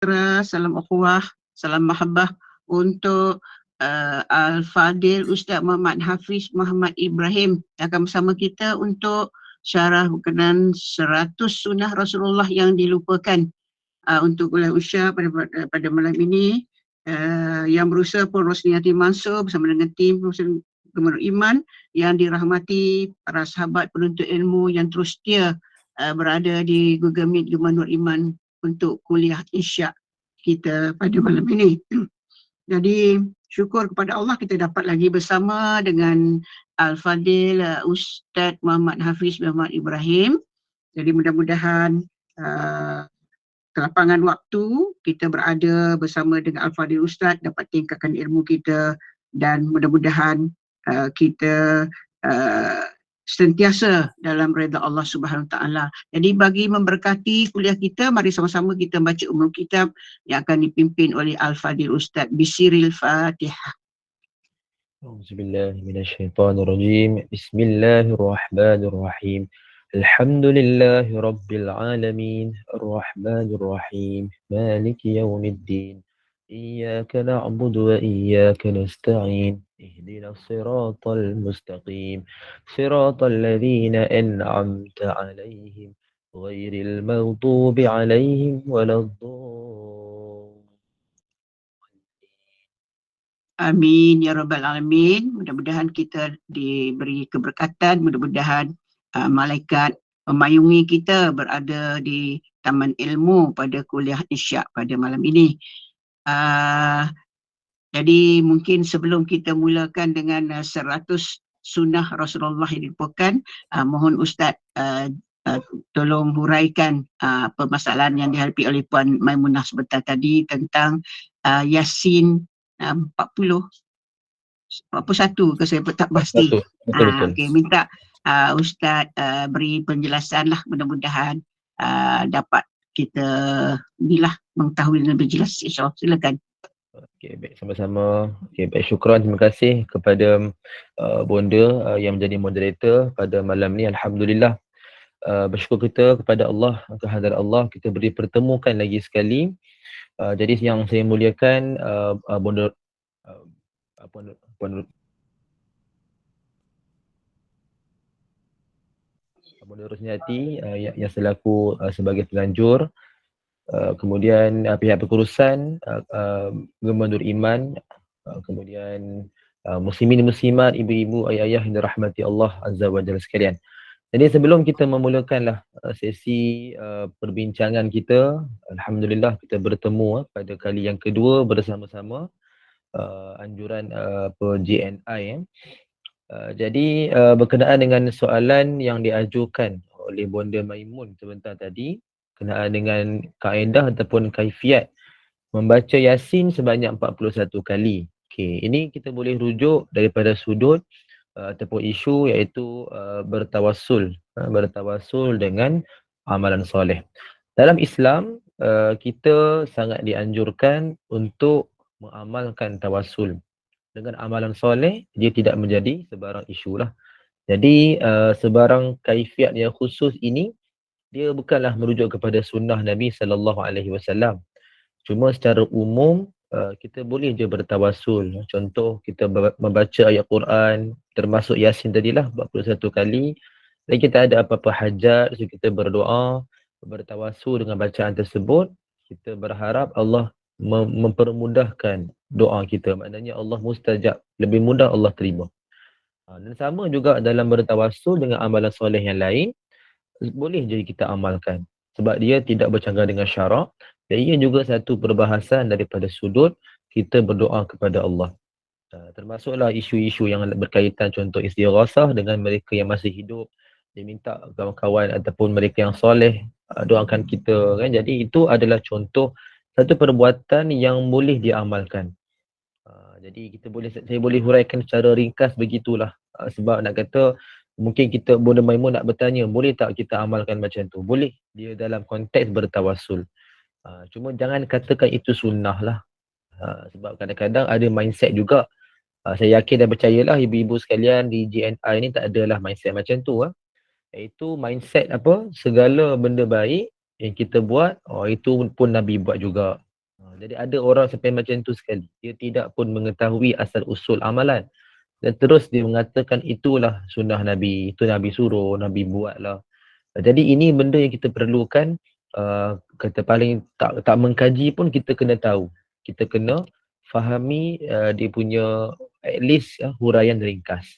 salam ukhuwah, salam mahabbah untuk Al-Fadil Ustaz Muhammad Hafiz Muhammad Ibrahim akan bersama kita untuk syarah berkenaan 100 sunnah Rasulullah yang dilupakan. Untuk kuliah Usha pada malam ini, yang berusaha pun Rosniati Mansur bersama dengan tim Gubernur Iman yang dirahmati para sahabat penuntut ilmu yang terus setia berada di Google Meet Gubernur Iman untuk kuliah Isyak kita pada malam ini. Jadi syukur kepada Allah kita dapat lagi bersama dengan Al-Fadil Ustaz Muhammad Hafiz Muhammad Ibrahim. Jadi mudah-mudahan kelapangan waktu kita berada bersama dengan Al-Fadil Ustaz dapat tingkatkan ilmu kita dan mudah-mudahan kita sentiasa dalam redha Allah Subhanahu Wa Taala. Jadi bagi memberkati kuliah kita, mari sama-sama kita baca umum kitab yang akan dipimpin oleh Al-Fadil Ustaz Bisiril Fatihah. Auzubillahi minasyaitonirrajim. Bismillahirrahmanirrahim. Alhamdulillahi rabbil alamin. Arrahmanirrahim. Maliki yaumiddin. Iyyaka na'budu wa iyyaka nasta'in. Ihdinas siratal mustaqim. Siratal ladzina an'amta 'alaihim ghairil maghdubi 'alaihim waladdallin. Amin ya rabbal alamin. Mudah-mudahan kita diberi keberkatan, mudah-mudahan malaikat memayungi kita berada di Taman Ilmu pada kuliah Isyak pada malam ini. Jadi mungkin sebelum kita mulakan dengan 100 sunnah Rasulullah yang dilupakan, mohon Ustaz tolong huraikan permasalahan yang dihadapi oleh Puan Maimunah sebentar tadi tentang Yasin 41 ke saya tak pasti. Betul. Okay, minta Ustaz beri penjelasan lah, mudah-mudahan dapat kita mengetahui lebih jelas. InsyaAllah, silakan. Okey, baik, sama-sama. Okey, baik, syukran, terima kasih kepada Bonda yang menjadi moderator pada malam ni. Alhamdulillah, bersyukur kita kepada Allah, kehadirat Allah, kita beri pertemukan lagi sekali. Jadi yang saya muliakan Bonda Bonda Rosniati yang selaku sebagai penganjur. Kemudian pihak pengurusan Gubernur Iman, kemudian muslimin muslimat, ibu-ibu, ayah-ayah yang dirahmati Allah Azza wa Jalla sekalian. Jadi sebelum kita memulakanlah sesi perbincangan kita, alhamdulillah kita bertemu pada kali yang kedua bersama-sama anjuran GNI. Jadi berkenaan dengan soalan yang diajukan oleh Bonda Maimun sebentar tadi, kenaan dengan kaedah ataupun kaifiat membaca Yasin sebanyak 41 kali. Okey, ini kita boleh rujuk daripada sudut ataupun isu iaitu bertawassul dengan amalan soleh. Dalam Islam kita sangat dianjurkan untuk mengamalkan tawassul dengan amalan soleh. Dia tidak menjadi sebarang isu lah. Jadi sebarang kaifiat yang khusus ini dia bukanlah merujuk kepada sunnah Nabi SAW. Cuma secara umum kita boleh je bertawassul. Contoh kita membaca ayat Quran termasuk Yasin tadilah 41 kali. Dan kita ada apa-apa hajat, so kita berdoa, bertawassul dengan bacaan tersebut. Kita berharap Allah mempermudahkan doa kita. Maknanya Allah mustajab, lebih mudah Allah terima. Dan sama juga dalam bertawassul dengan amalan soleh yang lain, boleh jadi kita amalkan sebab dia tidak bercanggah dengan syarak dan ia juga satu perbahasan daripada sudut kita berdoa kepada Allah. Termasuklah isu-isu yang berkaitan contoh istighasah dengan mereka yang masih hidup, dia minta kawan-kawan ataupun mereka yang soleh doakan kita kan. Jadi itu adalah contoh satu perbuatan yang boleh diamalkan. Jadi saya boleh huraikan secara ringkas begitulah. Sebab nak kata mungkin kita Bonda Maimun nak bertanya, boleh tak kita amalkan macam tu? Boleh, dia dalam konteks bertawassul. Cuma jangan katakan itu sunnah lah. Sebab kadang-kadang ada mindset juga. Saya yakin dan percayalah ibu-ibu sekalian di GNI ni tak adalah mindset macam tu. Iaitu mindset apa? Segala benda baik yang kita buat, itu pun Nabi buat juga. Jadi ada orang sampai macam tu sekali. Dia tidak pun mengetahui asal usul amalan. Dan terus dia mengatakan itulah sunnah Nabi, itu Nabi suruh, Nabi buatlah. Jadi ini benda yang kita perlukan, kata paling tak mengkaji pun kita kena tahu. Kita kena fahami dia punya at least huraian ringkas.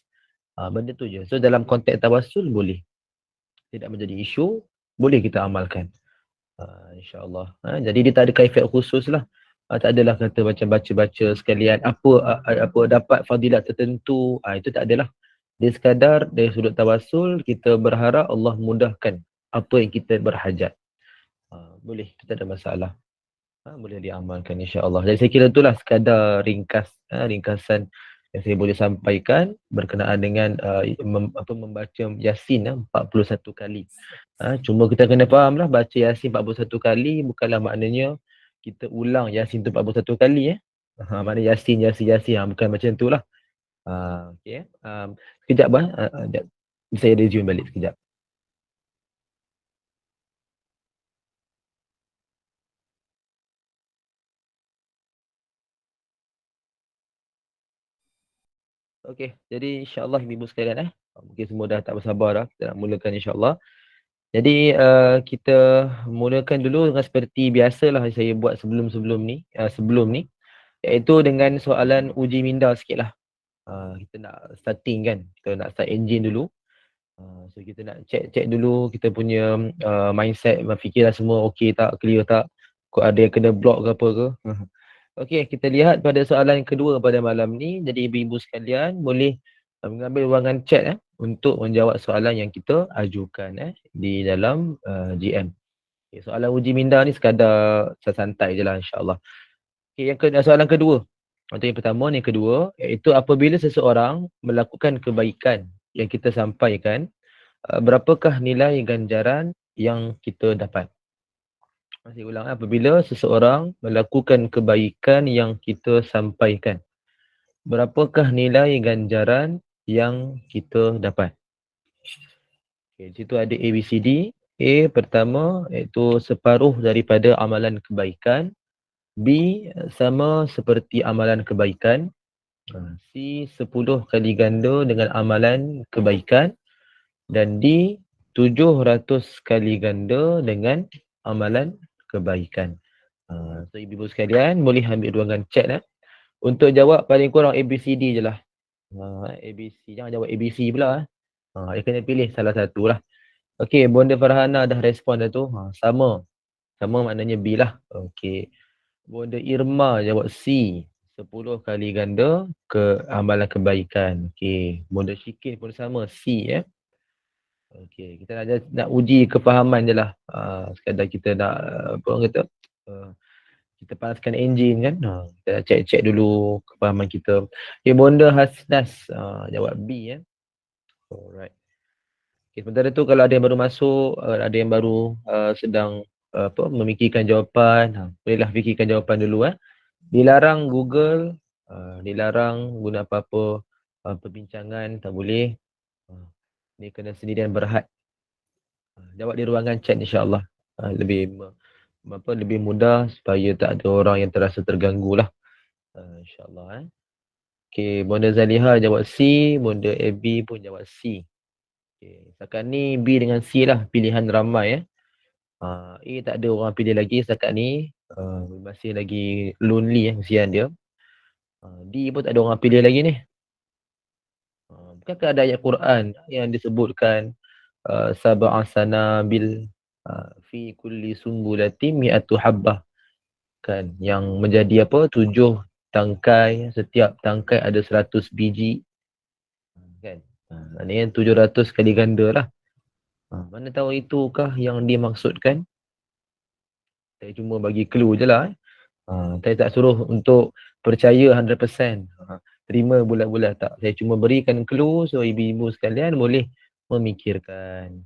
Benda tu je. So dalam konteks tawassul boleh. Tidak menjadi isu, boleh kita amalkan. InsyaAllah. Jadi dia tak ada kaifiat khusus lah. Tak adalah kata macam baca-baca sekalian apa dapat fadilat tertentu, itu tak adalah. Dia sekadar dari sudut tawassul kita berharap Allah mudahkan apa yang kita berhajat. Boleh, kita ada masalah. Boleh diamalkan insya-Allah. Jadi saya kira itulah sekadar ringkasan yang saya boleh sampaikan berkenaan dengan membaca Yasin 41 kali. Cuma kita kena fahamlah baca Yasin 41 kali bukanlah maknanya kita ulang Yasin tu 41 kali maknanya Yasin bukan macam itulah. Okey. Sekejap saya resume balik sekejap. Okey, jadi insya-Allah ibu sekalian mungkin semua dah tak bersabar dah. Kita nak mulakan insya-Allah. Jadi kita mulakan dulu dengan seperti biasalah saya buat sebelum ni, iaitu dengan soalan uji minda sikitlah. Kita nak starting kan, kita nak start engine dulu. So kita nak check dulu kita punya mindset, fikiran semua okey tak, clear tak, kok ada yang kena block ke apa ke. Okey, kita lihat pada soalan kedua pada malam ni. Jadi ibu-ibu sekalian boleh mengambil ruangan chat untuk menjawab soalan yang kita ajukan di dalam GM. Okay, soalan uji minda ni sekadar santai je lah insya-Allah. Okay, soalan kedua. Atau yang pertama ni, yang kedua, iaitu apabila seseorang melakukan kebaikan yang kita sampaikan, berapakah nilai ganjaran yang kita dapat? Masih ulang, apabila seseorang melakukan kebaikan yang kita sampaikan, berapakah nilai ganjaran yang kita dapat? Okay, di situ ada ABCD. A pertama iaitu separuh daripada amalan kebaikan. B sama seperti amalan kebaikan. C 10 kali ganda dengan amalan kebaikan. Dan D 700 kali ganda dengan amalan kebaikan. So ibu-ibu sekalian boleh ambil ruangan chat untuk jawab paling kurang ABCD je lah. ABC, jangan jawab ABC pula. Dia kena pilih salah satu lah. Okey, Bonda Farhana dah respon dah tu. Sama maknanya B lah. Okey. Bonda Irma jawab C, 10 kali ganda ke amalan kebaikan. Okey, Bonda Syikin pun sama, C Okey, kita nak uji kefahaman je lah. Sekadar kita nak apa orang kata, kita panaskan enjin kan. Kita nak check dulu kefahaman kita. Okay, Bonda Hasnas jawab B Alright. Okay, sementara tu kalau ada yang baru masuk, ada yang baru sedang memikirkan jawapan, bolehlah fikirkan jawapan dulu Dilarang Google, dilarang guna apa-apa perbincangan, tak boleh. Ni kena sendirian berhad. Jawab di ruangan chat insya-Allah. Lebih mudah supaya tak ada orang yang terasa terganggu lah. InsyaAllah Okay, Bonda Zaliha jawab C, Bonda AB pun jawab C. Okay, setakat ni B dengan C lah pilihan ramai A tak ada orang pilih lagi setakat ni. Masih lagi lonely kesian dia. D pun tak ada orang pilih lagi ni. Bukankah ada ayat Quran yang disebutkan sab'a sanabil fi kulli sumbulatin mi'atu habbah kan, yang menjadi 7 tangkai, setiap tangkai ada 100 biji kan. Ini 700 kali ganda lah. Mana tahu itukah yang dimaksudkan? Saya cuma bagi clue je lah saya tak suruh untuk percaya 100%, terima bulat-bulat tak. Saya cuma berikan clue so ibu-ibu sekalian boleh memikirkan.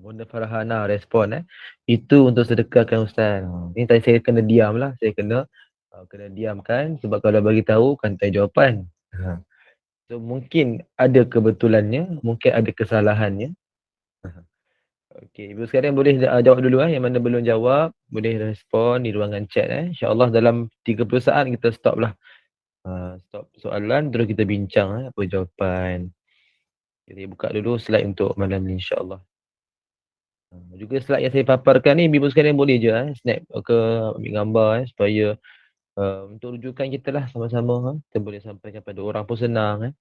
Bonda Farhana respon itu untuk sedekahkan ustaz. Ni tadi saya kena diam lah. Saya kena diamkan sebab kalau bagi tahu kan tak jawapan. So mungkin ada kebetulannya, mungkin ada kesalahannya. Okey, ibu sekalian boleh jawab dulu yang mana belum jawab, boleh respon di ruangan chat InsyaAllah dalam 30 saat kita stop lah. Stop soalan terus kita bincang apa jawapan. Jadi buka dulu slide untuk malam ni insya-Allah. Juga slide yang saya paparkan ni ibu sekalian boleh je snap ke ambil gambar supaya untuk rujukan kita lah sama-sama kita boleh sampaikan pada orang pun senang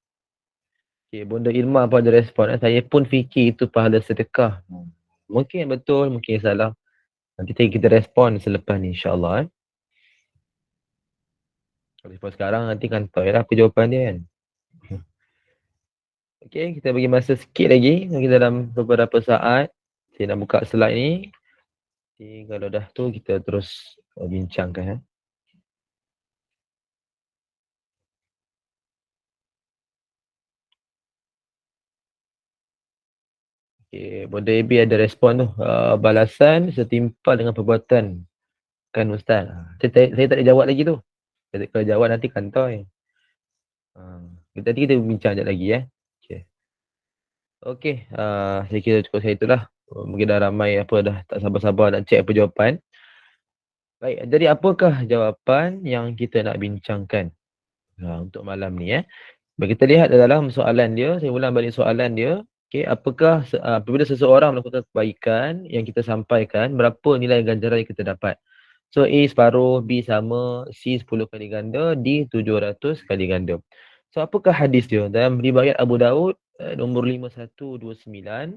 Okey, Bonda Irma pun ada respon saya pun fikir itu pahala sedekah. Mungkin betul, mungkin salah. Nanti kita respon selepas ni insya-Allah Respon sekarang nanti kan tahu lah apa jawapan dia kan. Okey, kita bagi masa sikit lagi. Lagi dalam beberapa saat. Saya nak buka slide ni. Jadi kalau dah tu kita terus bincangkan. Okey, Bonda AB ada respon tu. Balasan setimpal dengan perbuatan. Kan Ustaz. Saya tak ada jawab lagi tu. Kalau jawab nanti kantoi. Nanti kita bincang sekejap lagi Okey, saya kira cukup saya itulah. Mungkin dah ramai apa dah tak sabar-sabar nak cek apa jawapan. Baik, jadi apakah jawapan yang kita nak bincangkan untuk malam ni Bagi kita lihat dalam soalan dia, saya ulang balik soalan dia. Okey, apakah apabila seseorang melakukan kebaikan yang kita sampaikan, berapa nilai ganjaran yang kita dapat? So A separuh, B sama, C 10 kali ganda, D 700 kali ganda. So apakah hadis dia? Dalam riwayat Abu Daud nombor 5129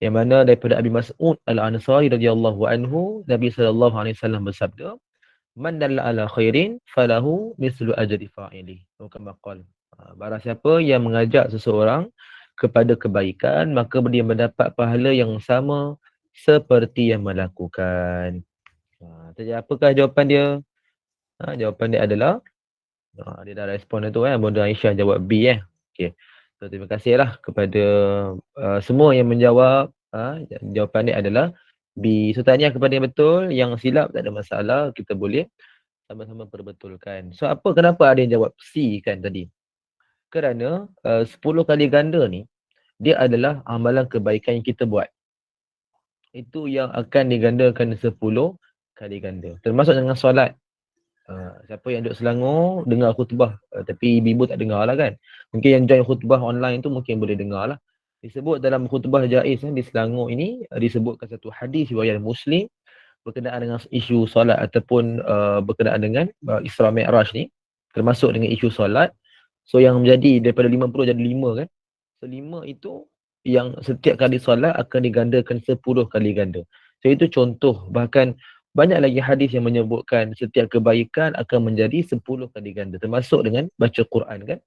yang mana daripada Abi Mas'ud Al-Ansari radhiyallahu anhu, Nabi sallallahu alaihi wasallam bersabda, "Man dalla ala khairin falahu mislu ajri fa'ili." Kama qala. Barang siapa yang mengajak seseorang kepada kebaikan, maka dia mendapat pahala yang sama seperti yang melakukan. Jadi apakah jawapan dia? Jawapan dia adalah dia dah respon tu Bonda Aisyah jawab B Okey. So terima kasihlah kepada semua yang menjawab. Jawapan dia adalah B. So tahniah kepada yang betul, yang silap tak ada masalah, kita boleh sama-sama perbetulkan. So kenapa ada yang jawab C kan tadi? Kerana 10 kali ganda ni dia adalah amalan kebaikan yang kita buat. Itu yang akan digandakan 10 kali ganda. Termasuk dengan solat. Siapa yang duduk Selangor dengar khutbah tapi ibu tak dengar lah kan. Mungkin yang join khutbah online tu mungkin boleh dengar lah. Disebut dalam khutbah Jaiz di Selangor ini disebutkan satu hadis riwayat Muslim berkenaan dengan isu solat ataupun berkenaan dengan Isra Mi'raj ni, termasuk dengan isu solat. So yang menjadi daripada 50 jadi 5 kan. So 5 itu yang setiap kali solat akan digandakan 10 kali ganda. So itu contoh, bahkan banyak lagi hadis yang menyebutkan setiap kebaikan akan menjadi 10 kali ganda, termasuk dengan baca Quran kan.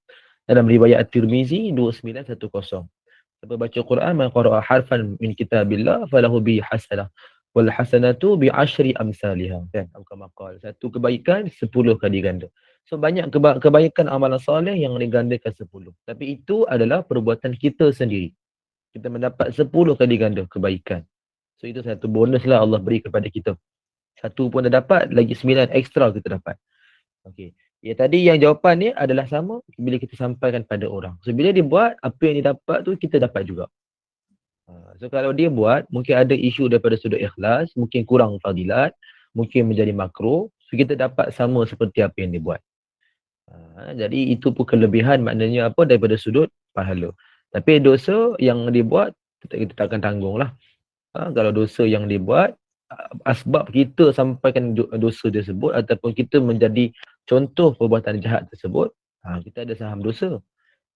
Dalam riwayat At-Tirmizi 2910. Siapa baca Quran, man qara'a harfan min kitabillah falahu bi hasanah wal hasanatu bi asyri amsalihha kan. Kama qala, satu kebaikan 10 kali ganda. So banyak kebaikan amalan soleh yang digandakan 10. Tapi itu adalah perbuatan kita sendiri. Kita mendapat 10 kali ganda kebaikan. So itu satu bonus lah Allah beri kepada kita. Satu pun dah dapat, lagi 9 ekstra kita dapat. Okey. Ya tadi yang jawapan ni adalah sama bila kita sampaikan pada orang. So bila dia buat, apa yang dia dapat tu kita dapat juga. So kalau dia buat, mungkin ada isu daripada sudut ikhlas, mungkin kurang fadilat, mungkin menjadi makruh. So kita dapat sama seperti apa yang dia buat. Jadi itu pun kelebihan maknanya apa daripada sudut pahala. Tapi dosa yang dia buat, kita tak akan tanggung lah. Kalau dosa yang dia buat, asbab kita sampaikan dosa tersebut ataupun kita menjadi contoh perbuatan jahat tersebut, kita ada saham dosa.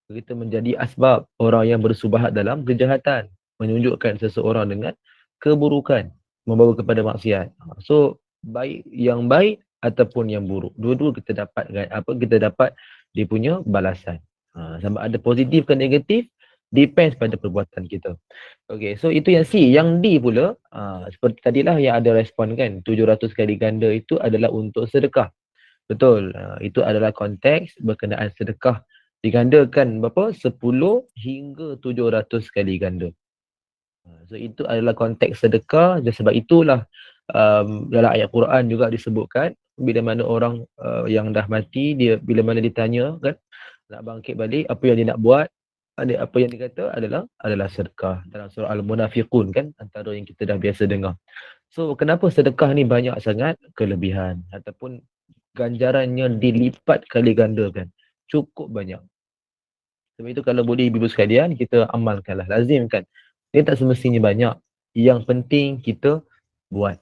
Kita menjadi asbab orang yang bersubahat dalam kejahatan, menunjukkan seseorang dengan keburukan, membawa kepada maksiat. So baik yang baik ataupun yang buruk, dua-dua kita dapat kita dapat dia punya balasan. Sama ada positif ke negatif depends pada perbuatan kita. Okay, so itu yang C. Yang D pula, seperti tadilah yang ada respon kan, 700 kali ganda itu adalah untuk sedekah. Betul, itu adalah konteks berkenaan sedekah. Digandakan berapa? 10 hingga 700 kali ganda. So itu adalah konteks sedekah dan sebab itulah dalam ayat Quran juga disebutkan bila mana orang yang dah mati, dia bila mana ditanya kan, nak bangkit balik, apa yang dia nak buat? apa yang dikata adalah sedekah. Dalam surah Al-Munafiqun kan, antara yang kita dah biasa dengar. So kenapa sedekah ni banyak sangat kelebihan ataupun ganjarannya dilipat kali gandakan. Cukup banyak. Sebab itu kalau boleh ibu sekalian, kita amalkanlah, lazimkan. Dia tak semestinya banyak. Yang penting kita buat.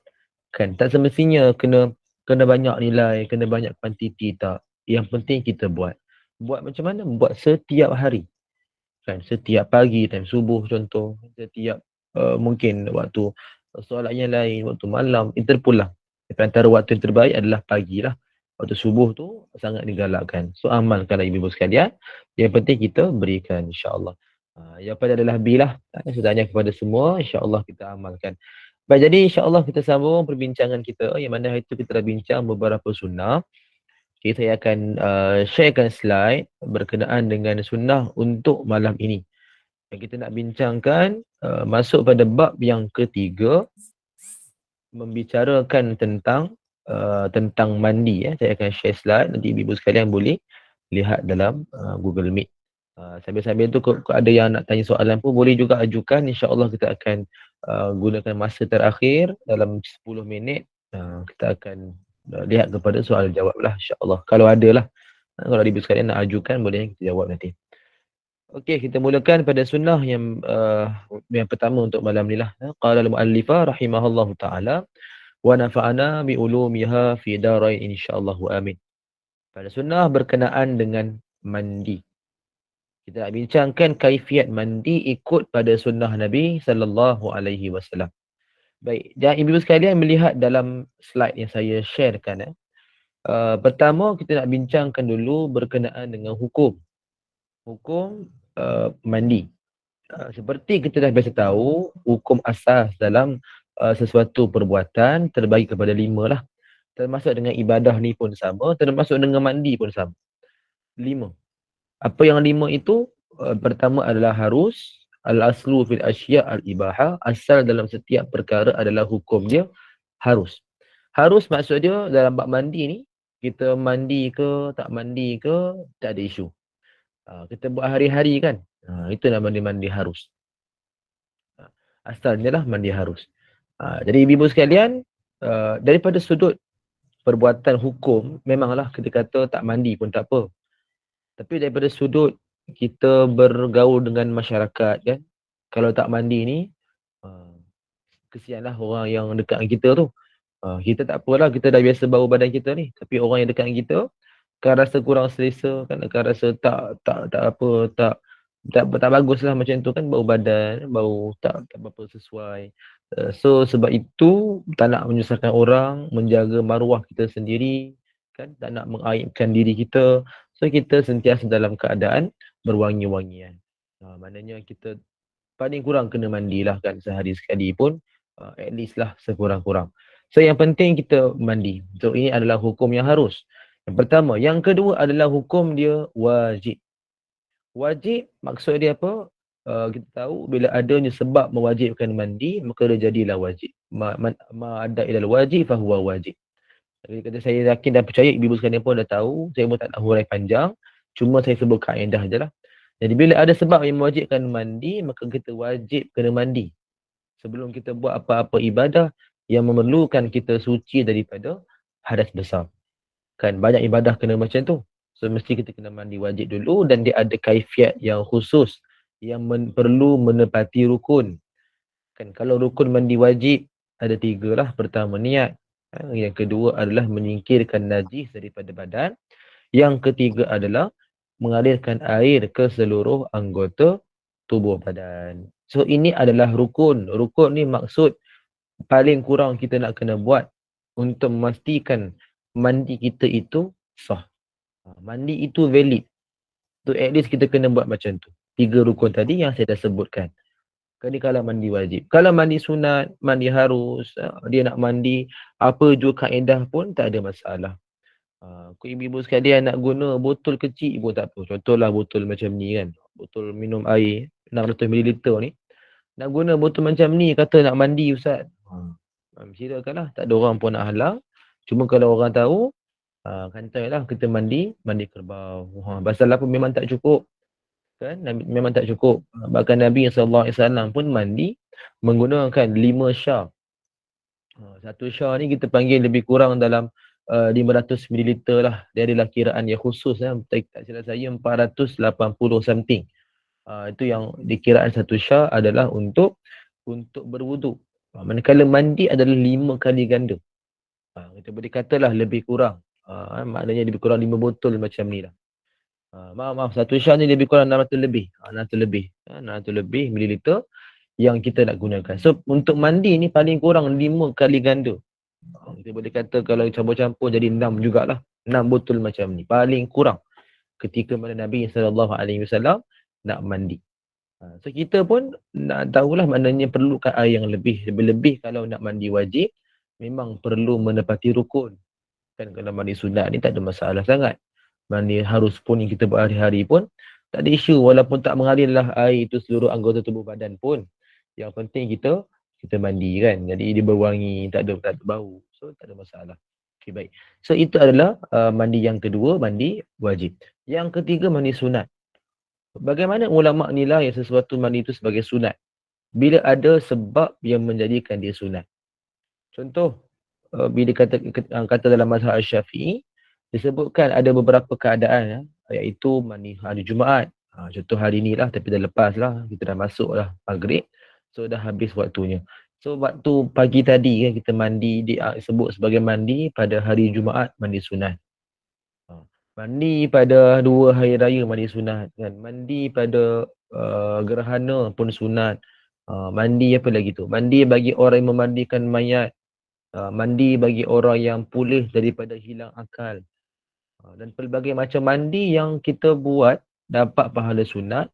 Kan tak semestinya kena banyak nilai, kena banyak kuantiti, tak. Yang penting kita buat. Buat macam mana? Buat setiap hari. Kan setiap pagi, time subuh contoh. Setiap mungkin waktu solat yang lain, waktu malam, interpulang. Antara waktu yang terbaik adalah pagi lah. Waktu subuh tu sangat digalakkan. So amalkanlah ibu-ibu sekalian. Yang penting kita berikan, insya-Allah. Yang pada adalah bilah. Sedangnya kepada semua, insya-Allah kita amalkan. Baik, jadi insya-Allah kita sambung perbincangan kita yang mana hari itu kita dah bincang beberapa sunnah. Okay, saya akan sharekan slide berkenaan dengan sunnah untuk malam ini. Yang kita nak bincangkan masuk pada bab yang ketiga, membicarakan tentang mandi. Saya akan share slide, nanti ibu sekalian boleh lihat dalam Google Meet. Sambil-sambil tu kalau ada yang nak tanya soalan pun boleh juga ajukan. InsyaAllah kita akan gunakan masa terakhir dalam 10 minit. Kita akan lihat kepada soal jawab lah, insyaAllah. Kalau ada lah. Kalau ibu sekalian nak ajukan, boleh kita jawab nanti. Okey, kita mulakan pada sunnah yang pertama untuk malam ni lah. Qala al-mu'allifah rahimahullahu ta'ala wa nafa'ana bi ulumiha fi darain insyaallah amin. Pada sunnah berkenaan dengan mandi. Kita nak bincangkan kaifiat mandi ikut pada sunnah Nabi sallallahu alaihi wasallam. Baik, dan ibu sekalian melihat dalam slide yang saya sharekan. Pertama kita nak bincangkan dulu berkenaan dengan hukum mandi. Seperti kita dah biasa tahu, hukum asas dalam sesuatu perbuatan terbagi kepada 5 lah. Termasuk dengan ibadah ni pun sama, termasuk dengan mandi pun sama. 5. Apa yang 5 itu? Pertama adalah harus. Al-aslu fil asya' al-ibaha. Asal dalam setiap perkara adalah hukum dia harus. Harus maksud dia dalam bab mandi ni, kita mandi ke, tak mandi ke, tak ada isu. Kita buat hari-hari kan. Itu nama mandi harus. Asalnya lah mandi harus. Jadi ibu sekalian, daripada sudut perbuatan hukum, memanglah kita kata tak mandi pun tak apa. Tapi daripada sudut kita bergaul dengan masyarakat kan, kalau tak mandi ni, kesianlah orang yang dekat dengan kita tu. Kita tak apalah, kita dah biasa bau badan kita ni. Tapi orang yang dekat dengan kita akan rasa kurang selesa kan, akan rasa tak bagus lah macam tu kan, bau badan, bau tak berapa sesuai. So sebab itu tak nak menyusahkan orang, menjaga maruah kita sendiri kan, tak nak mengaibkan diri kita. So kita sentiasa dalam keadaan berwangi-wangian. Maknanya kita paling kurang kena mandilah kan, sehari sekali pun at least lah sekurang-kurang. So yang penting kita mandi. So ini adalah hukum yang harus. Yang pertama. Yang kedua adalah hukum dia wajib. Wajib maksud dia apa? Kita tahu bila adanya sebab mewajibkan mandi, maka dia jadilah wajib. Ma ada ilal wajib fahuwa wajib. Jadi kata saya yakin dan percaya ibu sekalian pun dah tahu, saya pun tak nak hurai panjang, cuma saya sebut kaedah je lah. Jadi bila ada sebab yang mewajibkan mandi, maka kita wajib kena mandi. Sebelum kita buat apa-apa ibadah yang memerlukan kita suci daripada hadas besar. Kan banyak ibadah kena macam tu. So mesti kita kena mandi wajib dulu, dan dia ada kaifiat yang khusus yang perlu menepati rukun. Kan kalau rukun mandi wajib ada 3 lah. Pertama niat. Yang kedua adalah menyingkirkan najis daripada badan. Yang ketiga adalah mengalirkan air ke seluruh anggota tubuh badan. So ini adalah rukun. Rukun ni maksud paling kurang kita nak kena buat untuk memastikan mandi kita itu sah. Mandi itu valid. So at least kita kena buat macam tu. 3 rukun tadi yang saya dah sebutkan. Ini kalau mandi wajib. Kalau mandi sunat, mandi harus, dia nak mandi apa juga kaedah pun tak ada masalah. Ibu-ibu sekalian nak guna botol kecil pun tak apa. Contohlah botol macam ni kan. Botol minum air 600 ml ni. Nak guna botol macam ni kata nak mandi Ustaz. Silakanlah. Tak ada orang pun nak halang. Cuma kalau orang tahu, kantailah kita mandi kerbau. Pasal apa memang tak cukup. kan memang tak cukup. Bahkan Nabi SAW pun mandi menggunakan 5 syar. Satu syar ni kita panggil lebih kurang dalam 500 ml lah. Dia adalah kiraan yang khusus tak silap saya 480 something. Itu yang dikiraan satu syar adalah untuk berwuduk. Manakala mandi adalah 5 kali ganda. Kita boleh katalah lebih kurang. Maknanya lebih kurang 5 botol macam ni lah. Maaf, satu syar ni lebih kurang 600 lebih. 600 lebih mililiter yang kita nak gunakan. So untuk mandi ni paling kurang 5 kali ganda. Kita boleh kata kalau campur-campur jadi 6 jugalah. 6 botol macam ni. Paling kurang ketika mana Nabi SAW nak mandi. So kita pun nak tahulah maknanya perlukan air yang lebih. Lebih-lebih kalau nak mandi wajib, memang perlu menepati rukun. Kan kalau mandi sunat ni tak ada masalah sangat. Mandi harus pun yang kita buat hari-hari pun tak ada isu, walaupun tak mengalirlah air itu seluruh anggota tubuh badan pun. Yang penting kita mandi kan. Jadi dia berwangi, tak ada bau. So tak ada masalah. Okay, baik. So itu adalah mandi yang kedua, mandi wajib. Yang ketiga, mandi sunat. Bagaimana ulama nilai sesuatu mandi itu sebagai sunat? Bila ada sebab yang menjadikan dia sunat. Contoh, bila kata dalam mazhab Syafi'i, disebutkan ada beberapa keadaan iaitu mandi hari Jumaat. Contoh hari ni lah, tapi dah lepas lah, kita dah masuk lah maghrib, so dah habis waktunya. So waktu pagi tadi kan kita mandi, disebut sebagai mandi pada hari Jumaat, mandi sunat. Mandi pada 2 hari raya, mandi sunat kan. Mandi pada gerhana pun sunat. Mandi apa lagi tu? Mandi bagi orang yang memandikan mayat. Mandi bagi orang yang pulih daripada hilang akal. Dan pelbagai macam mandi yang kita buat dapat pahala sunat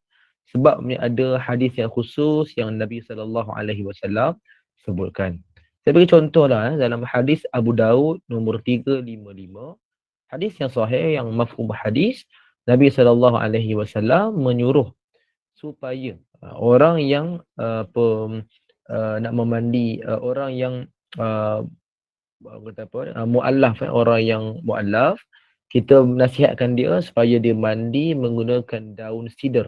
sebabnya ada hadis yang khusus yang Nabi SAW sebutkan. Saya bagi contoh lah dalam hadis Abu Daud nombor 355. Hadis yang sahih, yang mafhum hadis, Nabi SAW menyuruh supaya orang yang nak memandi, orang yang mu'allaf, orang yang mu'allaf, kita nasihatkan dia supaya dia mandi menggunakan daun sidr.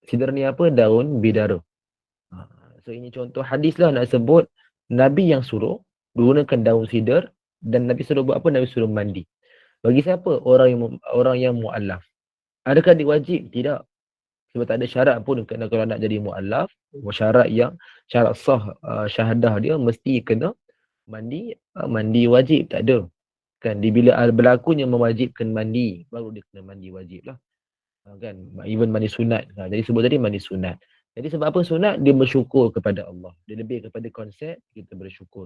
Sidr ni apa? Daun bidara. So ini contoh hadis lah nak sebut Nabi yang suruh gunakan daun sidr dan Nabi suruh buat apa? Nabi suruh mandi. Bagi siapa? Orang yang mu'allaf. Adakah dia wajib? Tidak. Sebab tak ada syarat pun kalau nak jadi mu'allaf. Syarat sah syahadah dia mesti kena mandi wajib. Tak ada. Kan bila berlakunya mewajibkan mandi, baru dia kena mandi wajib lah. Kan even mandi sunat. Jadi sebut tadi mandi sunat. Jadi sebab apa sunat? Dia bersyukur kepada Allah. Dia lebih kepada konsep kita bersyukur.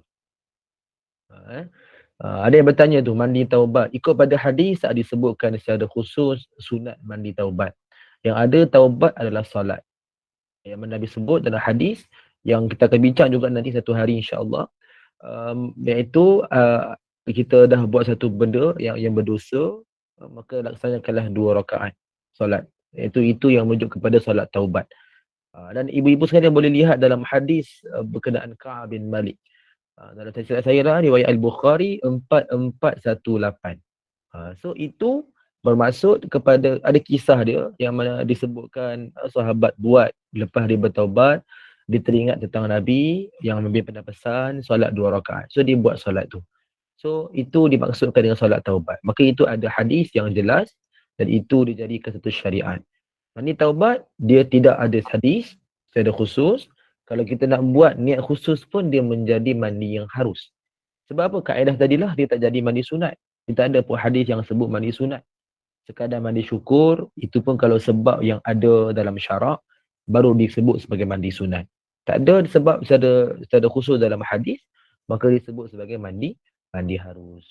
Ada yang bertanya tu, mandi taubat. Ikut pada hadis tak disebutkan secara khusus sunat mandi taubat. Yang ada taubat adalah solat. Yang Nabi sebut dalam hadis yang kita akan bincang juga nanti satu hari insya-Allah. Iaitu kita dah buat satu benda yang berdosa, maka laksanakanlah 2 rakaat solat. Itu yang merujuk kepada solat taubat. Dan ibu-ibu sekalian boleh lihat dalam hadis berkenaan Ka'ab bin Malik. Dalam saya lah riwayat Al-Bukhari 4418. So itu bermaksud kepada ada kisah dia yang mana disebutkan sahabat buat lepas dia bertaubat, dia teringat tentang Nabi yang memberi pesan solat 2 rakaat. So dia buat solat tu. So itu dimaksudkan dengan solat taubat. Maka itu ada hadis yang jelas dan itu dijadikan satu syariat. Mandi taubat dia tidak ada hadis secara khusus. Kalau kita nak buat niat khusus pun dia menjadi mandi yang harus. Sebab apa? Kaedah tadilah dia tak jadi mandi sunat. Dia tak ada pun hadis yang sebut mandi sunat. Sekadar mandi syukur, itu pun kalau sebab yang ada dalam syarak baru disebut sebagai mandi sunat. Tak ada sebab secara khusus dalam hadis, maka disebut sebagai mandi harus.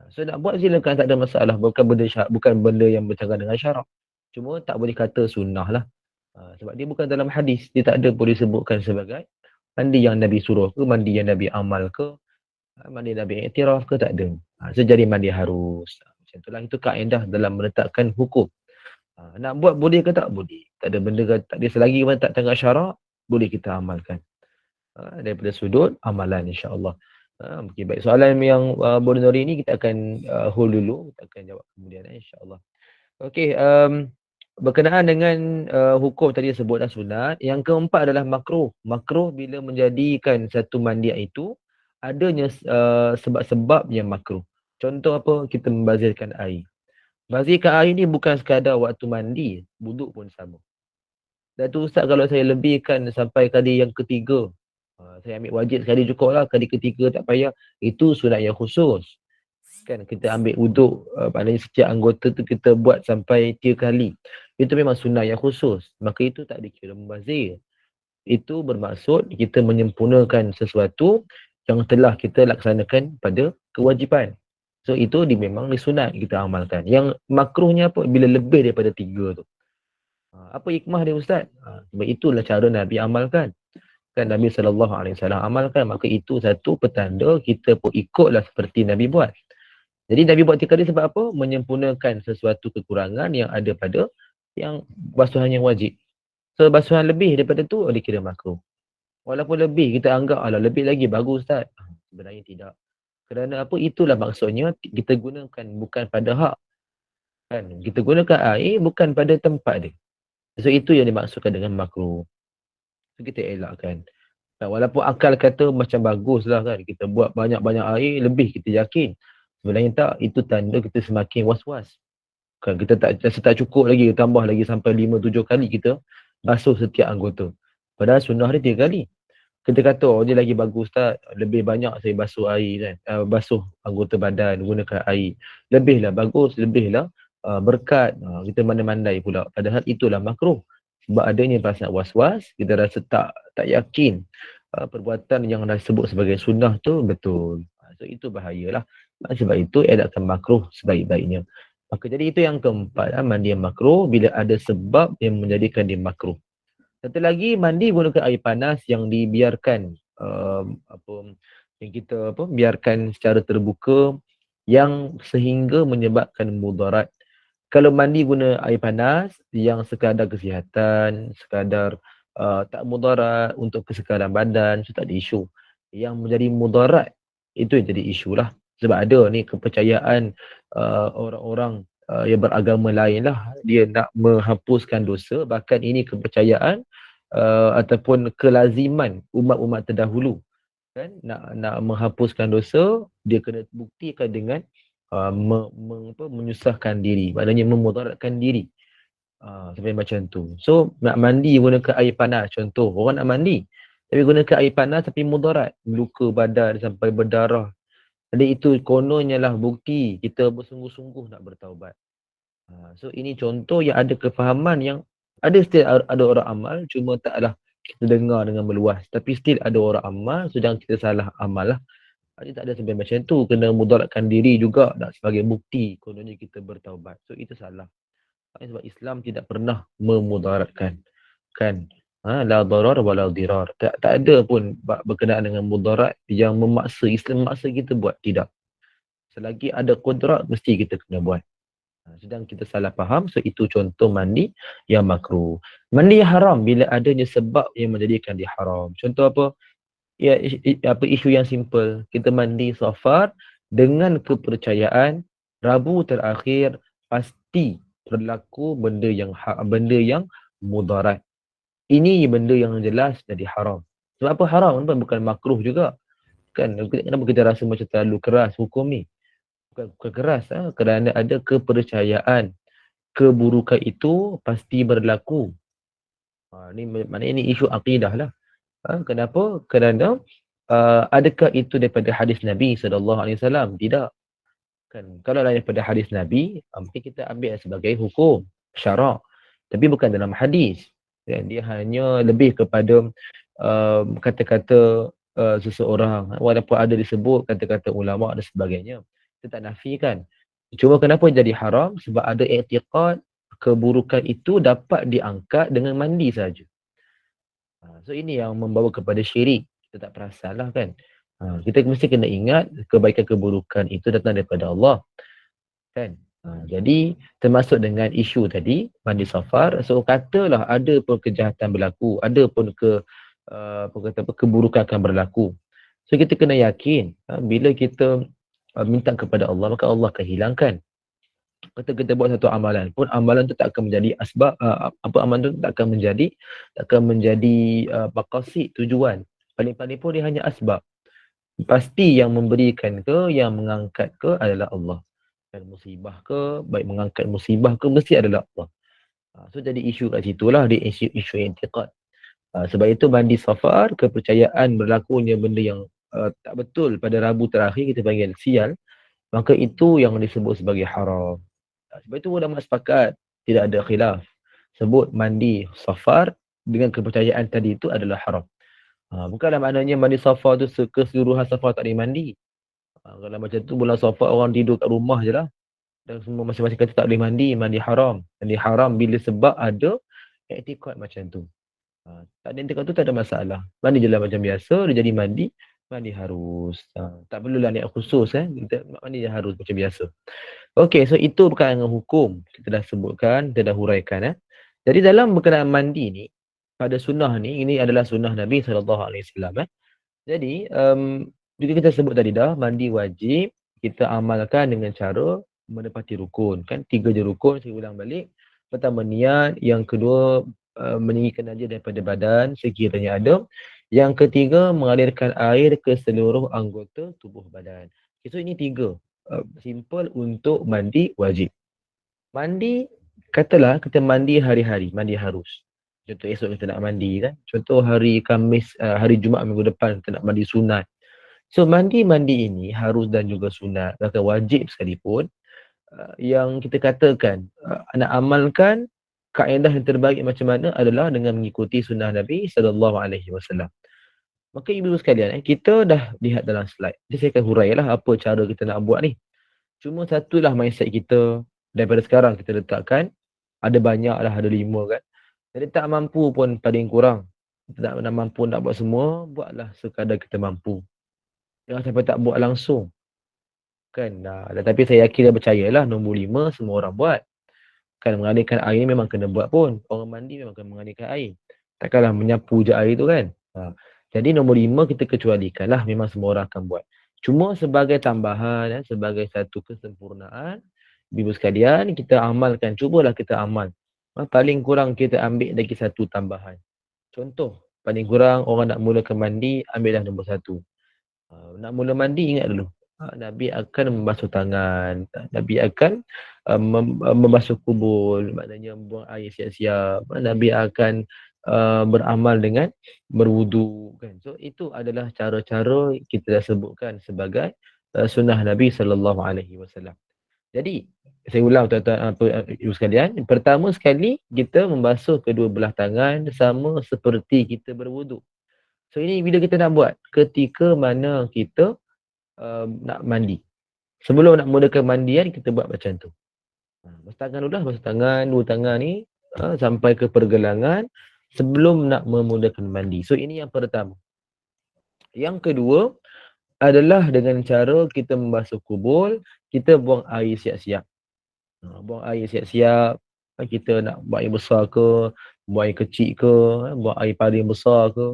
So nak buat silakan, tak ada masalah. Bukan benda yang bercanggah dengan syarak. Cuma tak boleh kata sunnah lah. Sebab dia bukan dalam hadis. Dia tak ada boleh sebutkan sebagai mandi yang Nabi suruh ke, mandi yang Nabi amal ke, mandi Nabi iktiraf ke, tak ada. So jadi mandi harus. Macam itulah, itu kaedah dalam menetapkan hukum. Nak buat boleh ke tak? Boleh. Tak ada benda, tak ada selagi mana tak tengah syarak, boleh kita amalkan. Daripada sudut amalan insya-Allah. Okay, baik. Soalan yang Bu Nuri ni kita akan hold dulu. Kita akan jawab kemudian insya-Allah. Okey, berkenaan dengan hukum tadi sebut dah sunat. Yang keempat adalah makruh. Makruh bila menjadikan satu mandi itu adanya sebab-sebab yang makruh. Contoh apa? Kita membazirkan air. Bazirkan air ni bukan sekadar waktu mandi, wuduk pun sama. Dan tu ustaz, kalau saya lebihkan sampai kali yang ketiga, saya ambil wajib sekali cukup lah, kali ketiga tak payah, itu sunat yang khusus. Kan kita ambil wuduk, maknanya setiap anggota tu kita buat sampai 3 kali. Itu memang sunat yang khusus. Maka itu tak dikira membazir. Itu bermaksud kita menyempurnakan sesuatu yang telah kita laksanakan pada kewajipan. So itu memang disunat kita amalkan. Yang makruhnya apa? Bila lebih daripada 3 tu. Apa hikmah dia ustaz? Sebab itulah cara Nabi amalkan. Kan Nabi SAW amalkan, maka itu satu petanda kita pun ikutlah seperti Nabi buat. Jadi Nabi buat 3 kali sebab apa? Menyempurnakan sesuatu kekurangan yang ada pada yang basuhan yang wajib. So basuhan lebih daripada tu dikira makruh. Walaupun lebih kita anggap alah lebih lagi bagus ustaz. Sebenarnya tidak. Kerana apa? Itulah maksudnya kita gunakan bukan pada hak. Kan? Kita gunakan air bukan pada tempat dia. So itu yang dimaksudkan dengan makruh. So kita elakkan. Nah, walaupun akal kata macam bagus lah kan. Kita buat banyak-banyak air lebih kita yakin. Sebenarnya tak. Itu tanda kita semakin was-was. Kan kita tak cukup lagi. Tambah lagi sampai 5-7 kali kita basuh setiap anggota. Padahal sunnah dia 3 kali. Kita kata, oh dia lagi bagus tak? Lebih banyak saya basuh air kan. Basuh anggota badan, gunakan air. Lebihlah bagus, lebihlah berkat. Kita mandai-mandai pula. Padahal itulah makruh. Sebab adanya perasaan was-was, kita rasa tak yakin perbuatan yang dah sebut sebagai sunnah tu betul. So itu bahayalah. Sebab itu elakkan makruh sebaik-baiknya. Maka jadi itu yang keempat, mandi yang makruh bila ada sebab yang menjadikan dia makruh. Satu lagi, mandi gunakan air panas yang dibiarkan yang kita biarkan secara terbuka yang sehingga menyebabkan mudarat. Kalau mandi guna air panas yang sekadar kesihatan, sekadar tak mudarat untuk kesekaran badan, itu tak ada isu. Yang menjadi mudarat, itu yang jadi isu lah. Sebab ada ni kepercayaan orang-orang yang beragama lain lah, dia nak menghapuskan dosa, bahkan ini kepercayaan ataupun kelaziman umat-umat terdahulu kan, nak menghapuskan dosa, dia kena buktikan dengan menyusahkan diri, maknanya memudaratkan diri. Sampai macam tu. So nak mandi gunakan air panas, contoh orang nak mandi tapi gunakan air panas tapi mudarat, meluka badan sampai berdarah. Jadi itu kononnya lah bukti kita bersungguh-sungguh nak bertaubat. So ini contoh yang ada kefahaman yang ada, still ada orang amal, cuma taklah kita dengar dengan meluas. Tapi still ada orang amal, so jangan kita salah amal lah. Jadi tak ada sampai macam tu, kena mudaratkan diri juga nak sebagai bukti kononnya kita bertaubat. So itu salah. Sebab Islam tidak pernah memudaratkan. Kan? La darar wa la dirar. Tak ada pun berkenaan dengan mudarat yang memaksa, Islam memaksa kita buat. Tidak. Selagi ada kudrat, mesti kita kena buat. Sedang kita salah faham, so itu contoh mandi yang makruh. Mandi yang haram bila adanya sebab yang menjadikan dia haram. Contoh apa? Ya, isu yang simple. Kita mandi safar dengan kepercayaan Rabu terakhir pasti berlaku benda yang mudarat. Ini benda yang jelas jadi haram. Sebab apa haram? Bukan makruh juga. Kan? Kenapa kita rasa macam terlalu keras hukum ni? Bukan keras, kerana ada kepercayaan keburukan itu pasti berlaku. Ni maknanya ni isu akidah lah. Kenapa? Kerana adakah itu daripada hadis Nabi SAW? Tidak. Kan, kalau daripada hadis Nabi, mungkin kita ambil sebagai hukum syarak, tapi bukan dalam hadis. Dan dia hanya lebih kepada kata-kata seseorang, walaupun ada disebut kata-kata ulama dan sebagainya. Kita tak nafikan. Cuma kenapa jadi haram? Sebab ada i'tiqad keburukan itu dapat diangkat dengan mandi saja. So ini yang membawa kepada syirik. Kita tak perasan lah kan. Kita mesti kena ingat kebaikan keburukan itu datang daripada Allah. Kan? Jadi termasuk dengan isu tadi, mandi safar. So katalah ada pun kejahatan berlaku, ada pun keburukan akan berlaku. So kita kena yakin bila kita minta kepada Allah, maka Allah akan hilangkan. Kata kita buat satu amalan pun, amalan tu tak akan menjadi asbab, amalan tu tak akan menjadi maqasid, tujuan. Paling-paling pun dia hanya asbab. Pasti yang memberikan ke, yang mengangkat ke adalah Allah. Dan musibah ke, baik mengangkat musibah ke, mesti adalah Allah. So jadi isu kat situ lah, dia isu i'tiqad. Sebab itu mandi safar, kepercayaan berlakunya benda yang tak betul pada Rabu terakhir, kita panggil sial, maka itu yang disebut sebagai haram. Sebab itu ulama sepakat, tidak ada khilaf. Sebut mandi safar dengan kepercayaan tadi itu adalah haram. Bukanlah maknanya mandi safar tu keseluruhan safar tak boleh mandi. Kalau macam tu bulan safar orang tidur kat rumah je lah. Dan semua masing-masing kata tak boleh mandi, mandi haram. Mandi haram bila sebab ada i'tiqad macam tu. Tak ada i'tiqad tu tak ada masalah. Mandi je lah macam biasa, dia jadi mandi harus. Tak perlulah niat khusus mandi je harus macam biasa. Okey, so itu berkaitan dengan hukum. Kita dah sebutkan, kita dah huraikan. Jadi dalam berkenaan mandi ni, pada sunnah ni, ini adalah sunnah Nabi SAW. Jadi, juga kita sebut tadi dah, mandi wajib, kita amalkan dengan cara menepati rukun. Kan 3 je rukun, saya ulang balik. Pertama niat, yang kedua meninggikan najis daripada badan sekiranya ada. Yang ketiga, mengalirkan air ke seluruh anggota tubuh badan. So ini 3. Simple untuk mandi wajib. Mandi, katalah kita mandi hari-hari, mandi harus. Contoh esok kita nak mandi kan. Contoh hari Khamis, hari Jumaat minggu depan kita nak mandi sunat. So mandi ini harus dan juga sunat, bahkan wajib sekalipun. Yang kita katakan nak amalkan kaedah yang terbaik macam mana adalah dengan mengikuti sunnah Nabi SAW. Maka ibu sekalian, kita dah lihat dalam slide. Jadi saya akan hurailah apa cara kita nak buat ni. Cuma satulah mindset kita daripada sekarang kita letakkan. Ada banyak lah, ada 5 kan. Jadi tak mampu pun paling kurang. Kita nak mampu nak buat semua, buatlah sekadar kita mampu. Jangan sampai tak buat langsung. Kan, tapi saya yakin dan percayalah nombor 5 semua orang buat. Kan mengalirkan air memang kena buat pun. Orang mandi memang kena mengalirkan air. Takkanlah menyapu je air tu kan. Jadi nombor 5 kita kecualikan lah, memang semua orang akan buat. Cuma sebagai tambahan, sebagai satu kesempurnaan, ibu sekalian, kita amalkan, cubalah kita amal. Paling kurang kita ambil lagi satu tambahan. Contoh, paling kurang orang nak mulakan mandi, ambillah nombor 1. Nak mula mandi, ingat dulu. Nabi akan membasuh tangan, Nabi akan membasuh kubul, maknanya buang air siap-siap. Nabi akan beramal dengan berwudu kan. So itu adalah cara-cara kita dah sebutkan sebagai sunnah Nabi SAW. Jadi saya ulang tuan-tuan ibu sekalian, pertama sekali kita membasuh kedua belah tangan sama seperti kita berwudu. So ini bila kita nak buat ketika mana kita nak mandi. Sebelum nak mulakan mandian kita buat macam tu. Basuh tangan dulu lah, basuh tangan, dua tangan ni sampai ke pergelangan sebelum nak memulakan mandi. So ini yang pertama. Yang kedua adalah dengan cara kita membasuh kubul, kita buang air siap-siap. Buang air siap-siap. Kita nak buang air besar ke, buang air kecil ke, buang air paling besar ke.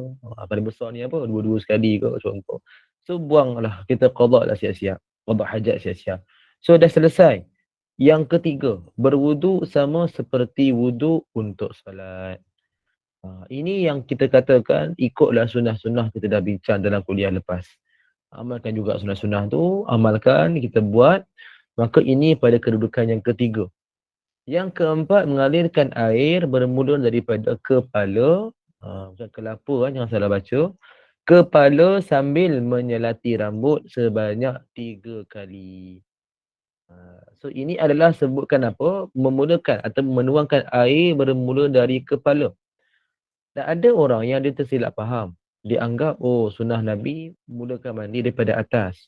Paling besar ni apa? 2 sekali ke contoh. So buanglah, kita qada lah siap-siap. Qada hajat siap-siap. So dah selesai. Yang ketiga, berwudu sama seperti wudu untuk solat. Ini yang kita katakan ikutlah sunnah-sunnah kita dah bincang dalam kuliah lepas. Amalkan juga sunnah-sunnah tu, amalkan, kita buat. Maka ini pada kedudukan yang ketiga. Yang keempat, mengalirkan air bermula daripada kepala, bukan kelapa jangan salah baca. Kepala sambil menyelati rambut sebanyak 3 kali. So ini adalah sebutkan apa? Memulakan atau menuangkan air bermula dari kepala. Dan ada orang yang dia tersilap faham. Dia anggap, sunnah Nabi mulakan mandi daripada atas.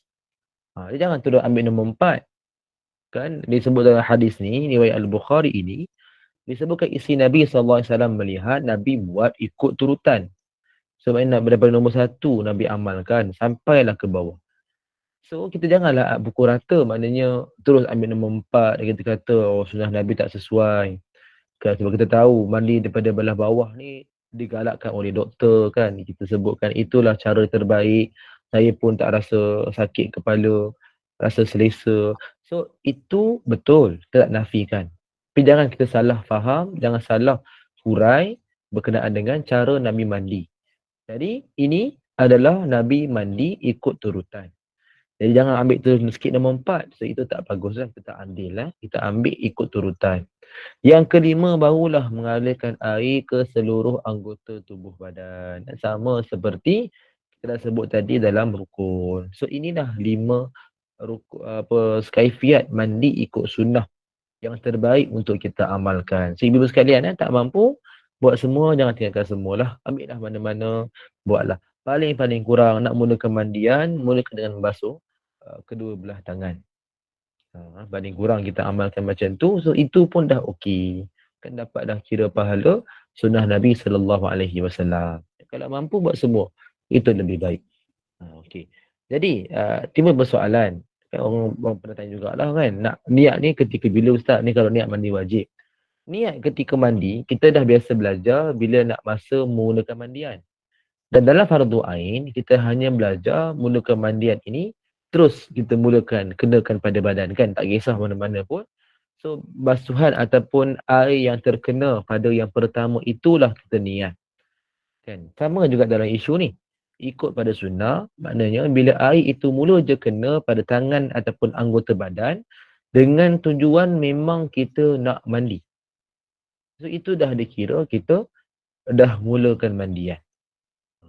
Dia jangan terus ambil nombor 4. Kan, disebut dalam hadis ni, riwayat Al-Bukhari ini, disebutkan isi Nabi SAW melihat Nabi buat ikut turutan. Sebab daripada nombor 1 Nabi amalkan, sampailah ke bawah. So kita janganlah pukul rata, maknanya terus ambil nombor 4 dan kita kata, sunnah Nabi tak sesuai. Kan, sebab kita tahu mandi daripada belah bawah ni digalakkan oleh doktor kan, kita sebutkan itulah cara terbaik, saya pun tak rasa sakit kepala. rasa selesa. So itu betul, kita tak nafikan. Tapi jangan kita salah faham, jangan salah hurai berkenaan dengan cara Nabi mandi. Jadi ini adalah Nabi mandi ikut turutan. Jadi jangan ambil tu sikit nombor 4. So itu tak bagus lah. Kita ambil lah. Kita ambil ikut turutan. Yang kelima barulah mengalirkan air ke seluruh anggota tubuh badan. Dan sama seperti kita dah sebut tadi dalam rukun. So inilah 5 kaifiat mandi ikut sunnah yang terbaik untuk kita amalkan. So ibu sekalian tak mampu buat semua, jangan tinggalkan semualah. Ambil lah mana-mana, buatlah. Paling-paling kurang nak mulakan mandian, mulakan dengan membasuh kedua belah tangan. Paling kurang kita amalkan macam tu, so itu pun dah okey. Kan dapat dah kira pahala sunnah Nabi SAW. Kalau mampu buat semua, itu lebih baik. Okey. Jadi, timbul persoalan. Kan orang pernah tanya jugalah kan, nak niat ni ketika bila ustaz ni kalau niat mandi wajib? Niat ketika mandi, kita dah biasa belajar bila nak masa menggunakan mandian. Dan dalam fardu ain, kita hanya belajar mulakan mandian ini, terus kita mulakan, kenakan pada badan kan, tak kisah mana-mana pun. So, basuhan ataupun air yang terkena pada yang pertama itulah kita niat. Kan? Sama juga dalam isu ni. Ikut pada sunnah, maknanya bila air itu mula je kena pada tangan ataupun anggota badan, dengan tujuan memang kita nak mandi. So, itu dah dikira kita dah mulakan mandian.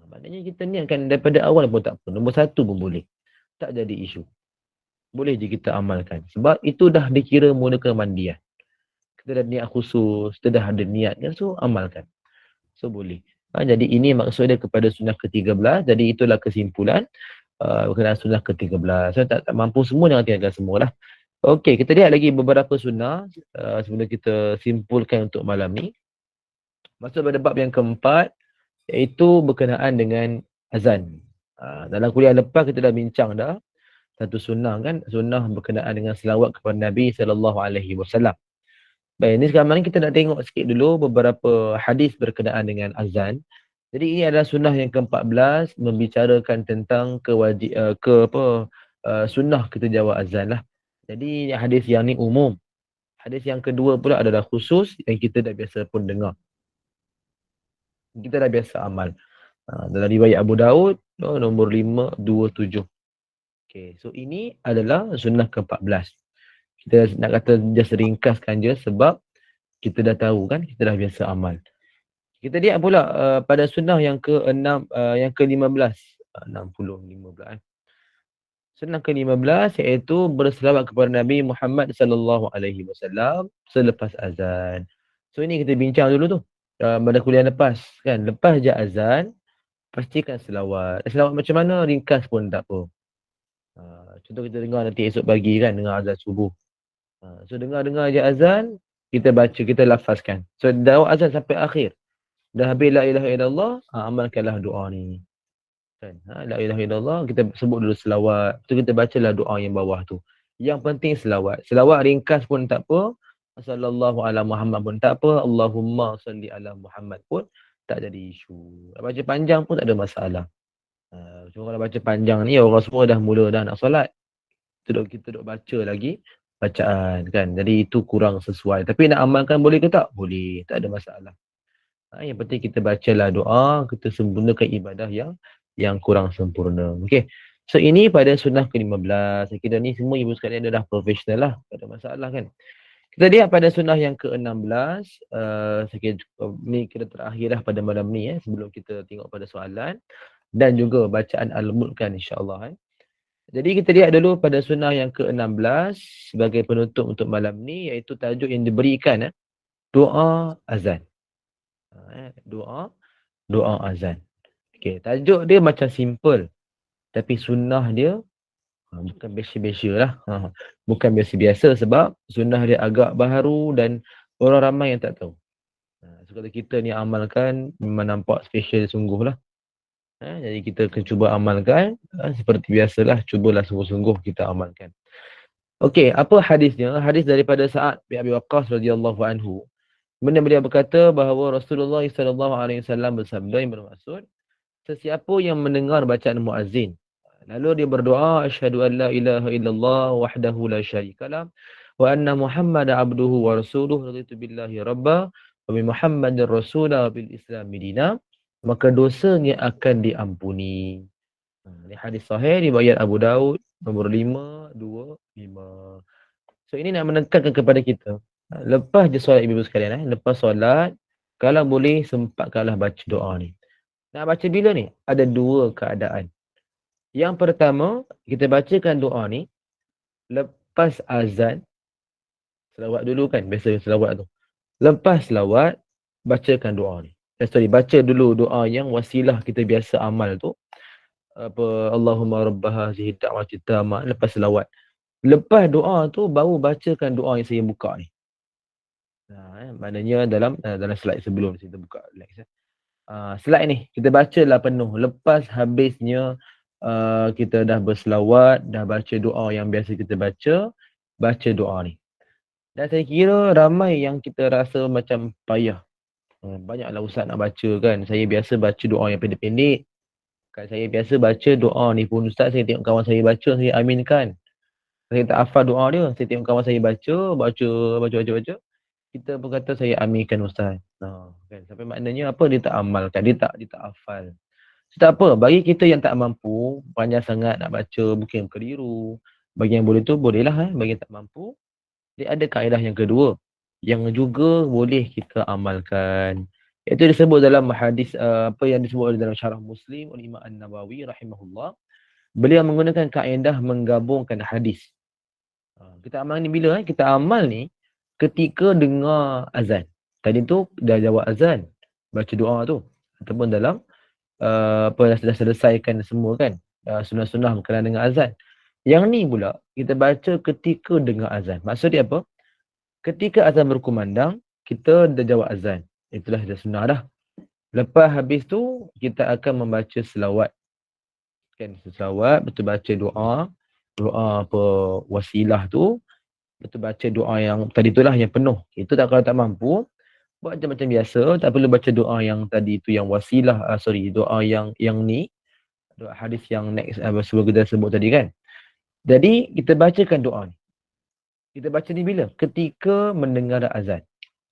Maknanya kita niatkan daripada awal pun tak apa. Nombor 1 pun boleh. Tak jadi isu. Boleh je kita amalkan. Sebab itu dah dikira mulakan mandian. Kita dah niat khusus. Kita dah ada niat kan. So amalkan. So boleh. Jadi ini maksudnya kepada sunnah ke-13. Jadi itulah kesimpulan berkenaan sunnah ke-13. So tak mampu semua, jangan tinggalkan semualah. Okey, kita lihat lagi beberapa sunnah sebelum kita simpulkan untuk malam ni. Masuk pada bab yang keempat, iaitu berkenaan dengan azan. Dalam kuliah lepas kita dah bincang dah satu sunnah kan, sunnah berkenaan dengan selawat kepada Nabi SAW. Baik, ini sekarang kita nak tengok sikit dulu beberapa hadis berkenaan dengan azan. Jadi ini adalah sunnah yang ke-14 membicarakan tentang sunnah kita jawab azan lah. Jadi hadis yang ni umum. Hadis yang kedua pula adalah khusus yang kita dah biasa pun dengar. Kita dah biasa amal. Dalam riwayat Abu Daud, nombor 527. Okay, so ini adalah sunnah ke-14. Kita nak kata just ringkaskan je sebab kita dah tahu kan, kita dah biasa amal. Kita lihat pula pada sunnah yang ke-6, yang ke-15. 65 pula. Sunnah ke-15 iaitu berselawat kepada Nabi Muhammad SAW selepas azan. So ini kita bincang dulu tu. Pada kuliah lepas kan, lepas je azan pastikan selawat. Selawat macam mana ringkas pun tak apa. Contoh kita dengar nanti esok pagi kan, dengar azan subuh. So dengar je azan, kita baca, kita lafazkan. So dawat azan sampai akhir. Dah habis la ilaha illallah, amalkanlah doa ni. Kan? La ilaha illallah, kita sebut dulu selawat. Tu kita bacalah doa yang bawah tu. Yang penting selawat. Selawat ringkas pun tak apa. Sallallahu ala Muhammad pun tak apa. Allahumma salli ala Muhammad pun tak jadi isu. Baca panjang pun tak ada masalah. Cuma kalau baca panjang ni orang semua dah mula dah nak solat. Kita duduk baca lagi bacaan kan. Jadi itu kurang sesuai. Tapi nak amalkan boleh ke tak? Boleh. Tak ada masalah. Yang penting kita bacalah doa, kita sempurnakan ibadah yang kurang sempurna. Okey. So ini pada sunnah ke-15. Saya kira ni semua ibu sekalian dah profesional lah. Tak ada masalah kan. Kita lihat pada sunnah yang ke-16. Saya kira ni kita terakhir lah pada malam ni sebelum kita tengok pada soalan. Dan juga bacaan Al-Mulk kan insyaAllah. Jadi kita lihat dulu pada sunnah yang ke-16 sebagai penutup untuk malam ni, iaitu tajuk yang diberikan doa azan. Doa azan. Okay, tajuk dia macam simple. Tapi sunnah dia bukan biasa-biasa lah. Bukan biasa-biasa sebab sunnah dia agak baharu dan orang ramai yang tak tahu. So kalau kita ni amalkan memang nampak special sungguh lah. Jadi kita akan cuba amalkan seperti biasalah, cubalah sungguh-sungguh kita amalkan. Okey, apa hadisnya? Hadis daripada Sa'ad bin Abi Waqqas radhiyallahu anhu. Benda beliau berkata bahawa Rasulullah SAW bersabda yang bermaksud, sesiapa yang mendengar bacaan muazzin. Lalu dia berdoa, asyhadu an la ilaha illallah wahdahu la syarikalah wa anna Muhammadan abduhu wa rasuluhu raditu billahi rabba wa bi Muhammadin rasulah bil Islam dina, maka dosanya akan diampuni. Ini hadis sahih riwayat Abu Daud nombor 525. So ini nak menekankan kepada kita, lepas je solat ibu-ibu sekalian, lepas solat, kalau boleh sempatkanlah baca doa ni. Nak baca bila ni? Ada dua keadaan. Yang pertama, kita bacakan doa ni lepas azan. Selawat dulu kan, biasa selawat tu. Lepas selawat, bacakan doa ni. Baca dulu doa yang wasilah kita biasa amal tu. Apa, Allahumma rabbaha zihid da'wati tamah, lepas selawat. Lepas doa tu, baru bacakan doa yang saya buka ni. Maknanya dalam slide sebelum kita buka next. Slide ni, kita bacalah penuh. Lepas habisnya kita dah berselawat, dah baca doa yang biasa kita baca doa ni. Dan saya kira ramai yang kita rasa macam payah. Banyaklah ustaz nak baca kan. Saya biasa baca doa yang pendek-pendek. Kan saya biasa baca doa ni pun ustaz, saya tengok kawan saya baca, saya aminkan. Saya tak hafal doa dia, saya tengok kawan saya baca. Kita pun kata saya aminkan ustaz. Kan? Sampai maknanya apa, dia tak amalkan, dia tak hafal. So, tak apa, bagi kita yang tak mampu, panjang sangat nak baca, mungkin keliru. Bagi yang boleh tu, bolehlah. Bagi yang tak mampu, dia ada kaedah yang kedua, yang juga boleh kita amalkan. Itu disebut dalam hadis, apa yang disebut dalam syarah Muslim oleh Imam An-Nawawi rahimahullah. Beliau menggunakan kaedah menggabungkan hadis. Kita amal ni bila? Kita amal ni ketika dengar azan. Tadi tu dah jawab azan, baca doa tu. Ataupun dalam dah selesaikan semua kan, sunnah-sunnah berkenaan dengan azan. Yang ni pula kita baca ketika dengar azan. Maksud dia apa? Ketika azan berkumandang, kita dah jawab azan. Itulah dah sunnah dah. Lepas habis tu kita akan membaca selawat. Kan, selawat, betul baca doa apa wasilah tu, betul baca doa yang tadi itulah yang penuh. Itu tak, kalau tak mampu, buat macam biasa, tak perlu baca doa yang tadi itu yang wasilah, doa yang ni, doa hadis yang next sebelum kita sebut tadi kan. Jadi kita bacakan doa ni. Kita baca ni bila? Ketika mendengar azan.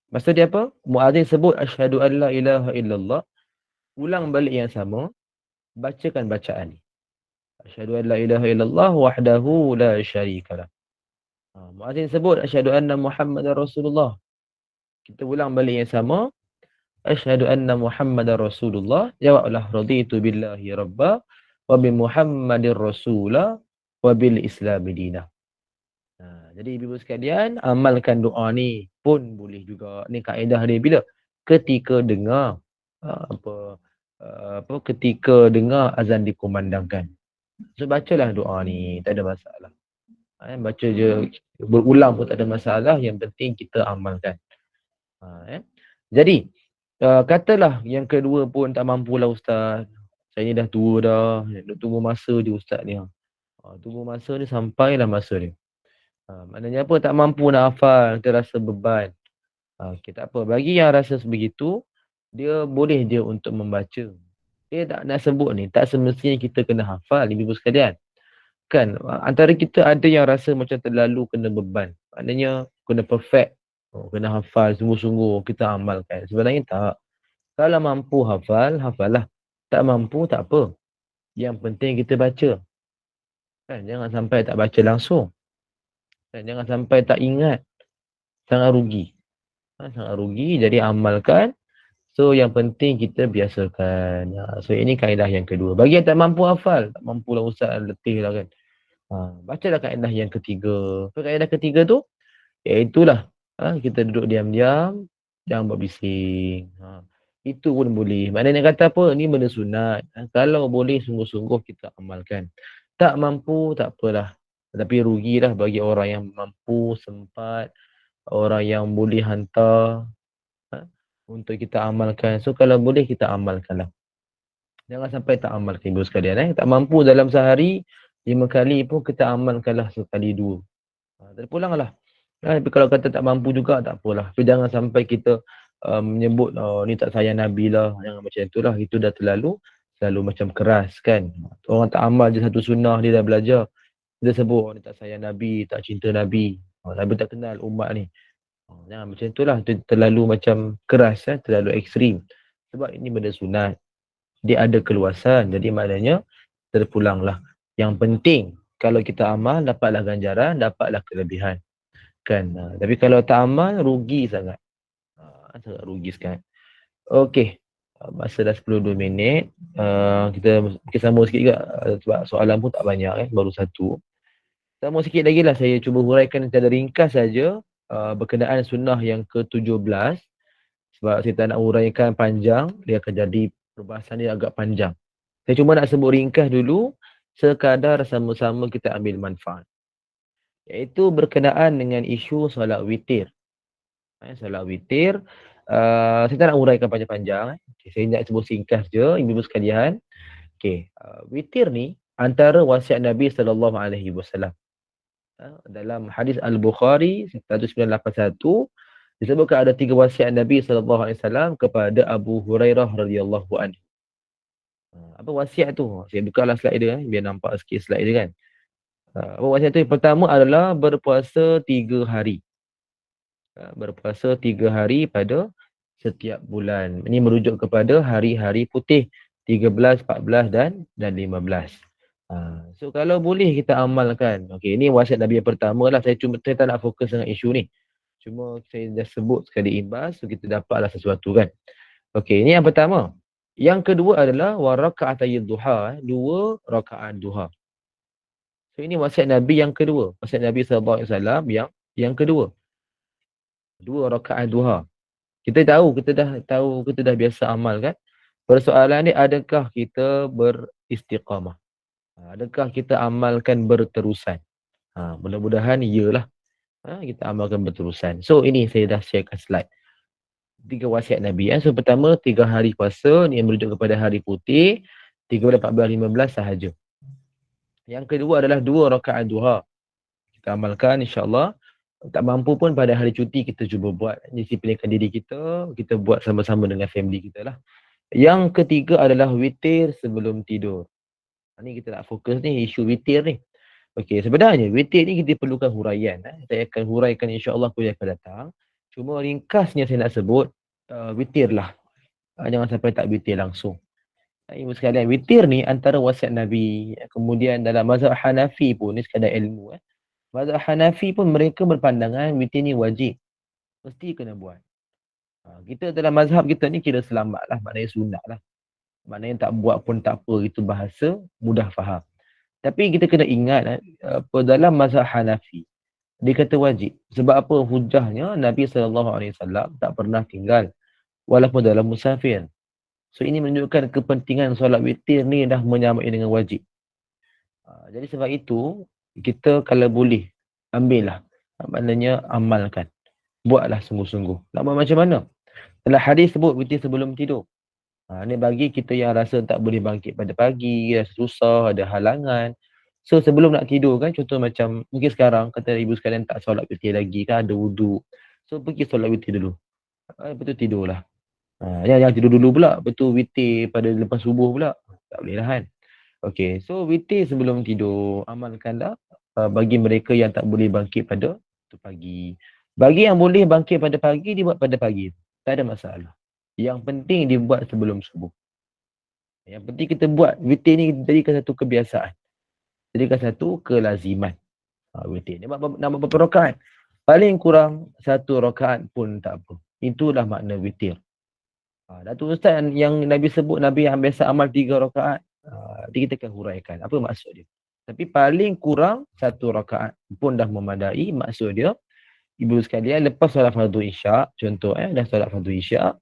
Maksud dia apa? Muadzin sebut asyhadu an la ilaha illallah, ulang balik yang sama, bacakan bacaan ni. Asyhadu an la ilaha illallah wahdahu la syarikalah. Muadzin sebut asyhadu anna Muhammadar Rasulullah. Kita ulang balik yang sama. Asyhadu anna Muhammadar Rasulullah. Jawablah raditu billahi rabba wa bi Muhammadir Rasulah wa bil Islam dina. Jadi ibu-ibu sekalian, amalkan doa ni pun boleh juga. Ni kaedah dia bila? Ketika dengar ketika dengar azan dikumandangkan. So bacalah doa ni, tak ada masalah. Baca je, berulang pun tak ada masalah, yang penting kita amalkan. Jadi katalah yang kedua pun tak mampulah ustaz, saya ni dah tua dah, nak tunggu masa je ustaz ni. Tunggu masa ni sampailah masa ni. Maknanya apa, tak mampu nak hafal, kita rasa beban. Kita apa, bagi yang rasa sebegitu, dia boleh dia untuk membaca. Dia tak nak sebut ni, tak semestinya kita kena hafal, ibu-ibu sekalian. Kan, antara kita ada yang rasa macam terlalu kena beban. Maknanya kena perfect, kena hafal sungguh-sungguh, kita amalkan. Sebenarnya tak. Kalau mampu hafal, hafallah. Tak mampu, tak apa. Yang penting kita baca. Kan, jangan sampai tak baca langsung. Kan, jangan sampai tak ingat. Sangat rugi. Sangat rugi, jadi amalkan. So yang penting kita biasakan. So ini kaedah yang kedua. Bagi yang tak mampu hafal, tak mampulah ustaz, letih lah kan. Bacalah kaedah yang ketiga. So, kaedah ketiga tu, iaitulah kita duduk diam-diam, jangan buat bising. Itu pun boleh. Maknanya kata apa, ni benda sunat. Kalau boleh sungguh-sungguh kita amalkan. Tak mampu, tak apalah. Tapi rugilah bagi orang yang mampu, sempat, orang yang boleh hantar untuk kita amalkan. So kalau boleh kita amalkanlah. Jangan sampai tak amalkan ibu sekalian. Tak mampu dalam sehari 5 kali pun kita amalkanlah sekali 2. Terpulanglah. Tapi kalau kata tak mampu juga tak apalah. Tapi jangan sampai kita menyebut ni tak sayang Nabi lah. Jangan macam itulah. Itu dah terlalu terlalu macam keras kan. Orang tak amal je satu sunnah dia dah belajar. Kita sebut orang ni tak sayang Nabi, tak cinta Nabi. Nabi tak kenal umat ni. Jangan macam itulah, terlalu macam keras, terlalu ekstrim. Sebab ini benda sunat. Dia ada keluasan, jadi maknanya terpulanglah. Yang penting, kalau kita amal, dapatlah ganjaran, dapatlah kelebihan. Kan? Tapi kalau tak amal, rugi sangat. Sangat rugi sangat. Okey. Masa dah 10-2 minit. Kita sambung sikit juga. Sebab soalan pun tak banyak, baru satu. Sambung sikit lagi lah. Saya cuba huraikan secara ringkas saja berkenaan sunnah yang ke-17. Sebab saya tak nak huraikan panjang, dia akan jadi perbahasan dia agak panjang. Saya cuma nak sebut ringkas dulu, sekadar sama-sama kita ambil manfaat. Iaitu berkenaan dengan isu solat witir. Solat witir, saya tak nak huraikan panjang-panjang. Saya nak sebut singkat je, ibu-ibu sekalian. Witir ni antara wasiat Nabi SAW. Dalam hadis Al-Bukhari 1981, disebutkan ada 3 wasiat Nabi SAW kepada Abu Hurairah radhiyallahu anhu. Apa wasiat tu? Saya bukalah slide dia biar nampak sikit slide dia kan. Apa wasiat tu? Yang pertama adalah berpuasa 3 hari. Berpuasa 3 hari pada setiap bulan. Ini merujuk kepada hari-hari putih 13, 14 dan 15. So kalau boleh kita amalkan. Okey, ini wasiat Nabi yang pertama lah. Saya tak nak fokus dengan isu ni. Cuma saya dah sebut sekali imbas, so kita dapatlah sesuatu kan. Okey, ini yang pertama. Yang kedua adalah wa raka'atay duha, 2 rakaat duha. So ini wasiat Nabi yang kedua. Wasiat Nabi SAW yang kedua. 2 rakaat duha. Kita dah biasa amal kan. Persoalan ni, adakah kita beristiqamah? Adakah kita amalkan berterusan? Mudah-mudahan iyalah. Kita amalkan berterusan. So ini saya dah sharekan slide. 3 wasiat Nabi. So pertama 3 hari puasa, ni yang merujuk kepada hari putih, 13, 14, 15 sahaja. Yang kedua adalah 2 rakaat duha. Kita amalkan insya-Allah. Tak mampu pun pada hari cuti kita cuba buat. Disiplinkan diri kita buat sama-sama dengan family kita lah. Yang ketiga adalah witir sebelum tidur. Ni kita nak fokus ni, isu witir ni. Okey, sebenarnya witir ni kita perlukan huraian. Saya akan huraikan insya-Allah kuliah akan datang. Cuma ringkasnya saya nak sebut, witir lah. Jangan sampai tak witir langsung. Ibu sekalian, witir ni antara wasiat Nabi. Kemudian dalam mazhab Hanafi pun, ni sekadar ilmu. Mazhab Hanafi pun mereka berpandangan witir ni wajib. Mesti kena buat. Kita dalam mazhab kita ni kira selamat lah, maknanya sunat lah. Maknanya tak buat pun tak apa, itu bahasa mudah faham. Tapi kita kena ingat, dalam mazhab Hanafi, dia kata wajib. Sebab apa? Hujahnya Nabi SAW tak pernah tinggal walaupun dalam musafir. So ini menunjukkan kepentingan solat witir ni dah menyamai dengan wajib. Jadi sebab itu, kita kalau boleh, ambillah. Maknanya amalkan. Buatlah sungguh-sungguh. Nak buat macam mana? Dalam hadis sebut witir sebelum tidur. Ni bagi kita yang rasa tak boleh bangkit pada pagi, rasa susah, ada halangan. So sebelum nak tidur kan, contoh macam mungkin sekarang kata ibu sekalian tak solat witir lagi kan, ada wuduk. So pergi solat witir dulu. Betul tidurlah. Jangan tidur dulu pula, betul witir pada lepas subuh pula. Tak boleh lah kan. Okey, so witir sebelum tidur, amalkanlah bagi mereka yang tak boleh bangkit pada pagi. Bagi yang boleh bangkit pada pagi, dibuat pada pagi. Tak ada masalah. Yang penting dibuat sebelum subuh. Yang penting kita buat witir ni jadikan satu kebiasaan. Jadikan satu kelaziman. Witir ni nak berapa rakaat? Paling kurang 1 rakaat pun tak apa. Itulah makna witir. Datuk Ustaz yang Nabi sebut, Nabi yang biasa amal 3 rakaat. Nanti kita akan huraikan apa maksud dia. Tapi paling kurang 1 rakaat pun dah memadai. Maksud dia, ibu sekalian, lepas solat fardu isyak, contoh dah solat fardu isyak,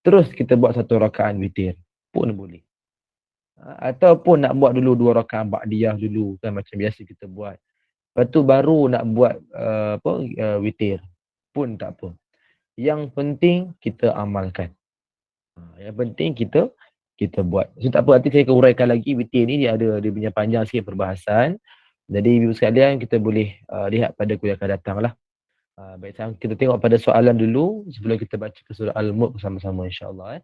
terus kita buat 1 rakaat witir pun boleh. Ataupun nak buat dulu 2 rakaat ba'diyah dulu kan, macam biasa kita buat. Lepas tu baru nak buat witir pun tak apa. Yang penting kita amalkan. Yang penting kita buat. So tak apa, nanti saya akan uraikan lagi witir ni, dia punya panjang sikit perbahasan. Jadi ibu sekalian, kita boleh lihat pada kuliah akan datang lah. Baik, kita tengok pada soalan dulu sebelum kita baca ke surah Al-Mulk bersama-sama insya-Allah.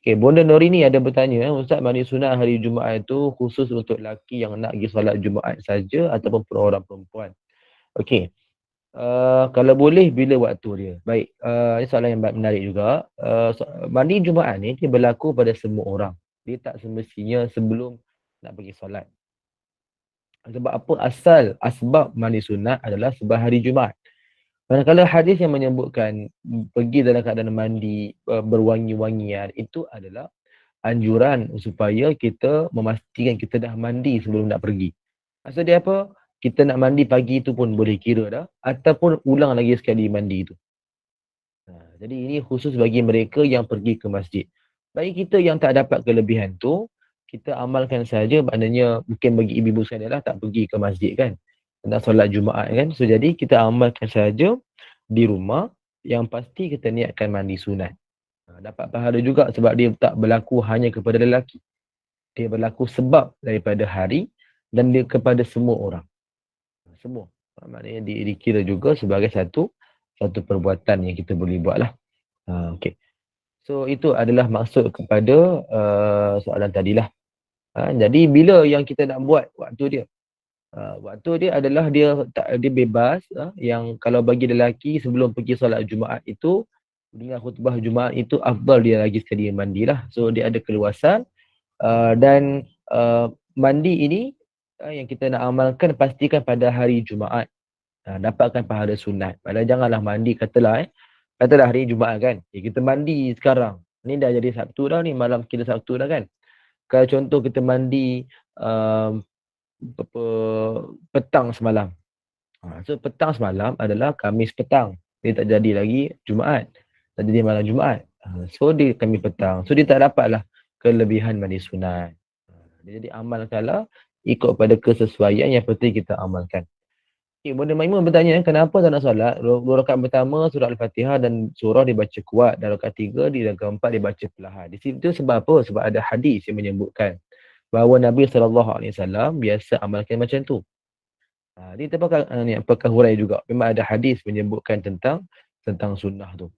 Okay, Bonda Norini ada bertanya, Ustaz, mandi sunat hari Jumaat itu khusus untuk lelaki yang nak pergi solat Jumaat saja ataupun orang perempuan? Okey. Kalau boleh, bila waktu dia? Baik, ini soalan yang menarik juga. Mandi Jumaat ni dia berlaku pada semua orang. Dia tak semestinya sebelum nak pergi solat. Sebab apa? Asbab mandi sunat adalah sebab hari Jumaat. Manakala hadis yang menyebutkan pergi dalam keadaan mandi berwangi-wangian, itu adalah anjuran supaya kita memastikan kita dah mandi sebelum nak pergi. Maksud dia apa? Kita nak mandi pagi tu pun boleh kira dah, ataupun ulang lagi sekali mandi tu. Jadi ini khusus bagi mereka yang pergi ke masjid. Bagi kita yang tak dapat kelebihan tu, kita amalkan saja, maknanya mungkin bagi ibu-ibu sekalian lah tak pergi ke masjid kan, nak solat Jumaat kan. So jadi kita amalkan saja di rumah, yang pasti kita niatkan mandi sunat. Dapat pahala juga sebab dia tak berlaku hanya kepada lelaki. Dia berlaku sebab daripada hari dan dia kepada semua orang. Semua. Maknanya dikira juga sebagai satu perbuatan yang kita boleh buat lah. Okay. So itu adalah maksud kepada soalan tadilah. Jadi bila yang kita nak buat waktu dia? Waktu dia adalah dia bebas. Yang kalau bagi lelaki sebelum pergi solat Jumaat itu, dengan khutbah Jumaat itu afdal dia lagi sekali mandilah. So dia ada keluasan dan mandi ini yang kita nak amalkan pastikan pada hari Jumaat. Dapatkan pahala sunat. Padahal janganlah mandi katalah hari Jumaat kan. Kita mandi sekarang. Ni dah jadi Sabtu dah ni, malam kita Sabtu dah kan. Kalau contoh kita mandi petang semalam. So petang semalam adalah Khamis petang. Dia tak jadi lagi Jumaat. Tak jadi malam Jumaat. So dia Khamis petang. So dia tak dapatlah kelebihan mandi sunat. Jadi amalkanlah ikut pada kesesuaian yang penting kita amalkan. Okay, Bonda Maimun bertanya, kenapa tak nak solat? Dua rakaat pertama surah Al-Fatihah dan surah dibaca kuat, dan rakaat tiga dan keempat dibaca perlahan. Di situ sebab apa? Sebab ada hadis yang menyebutkan bahawa Nabi SAW biasa amalkan macam tu. Ini apakah hurai juga. Memang ada hadis menyebutkan tentang sunnah tu.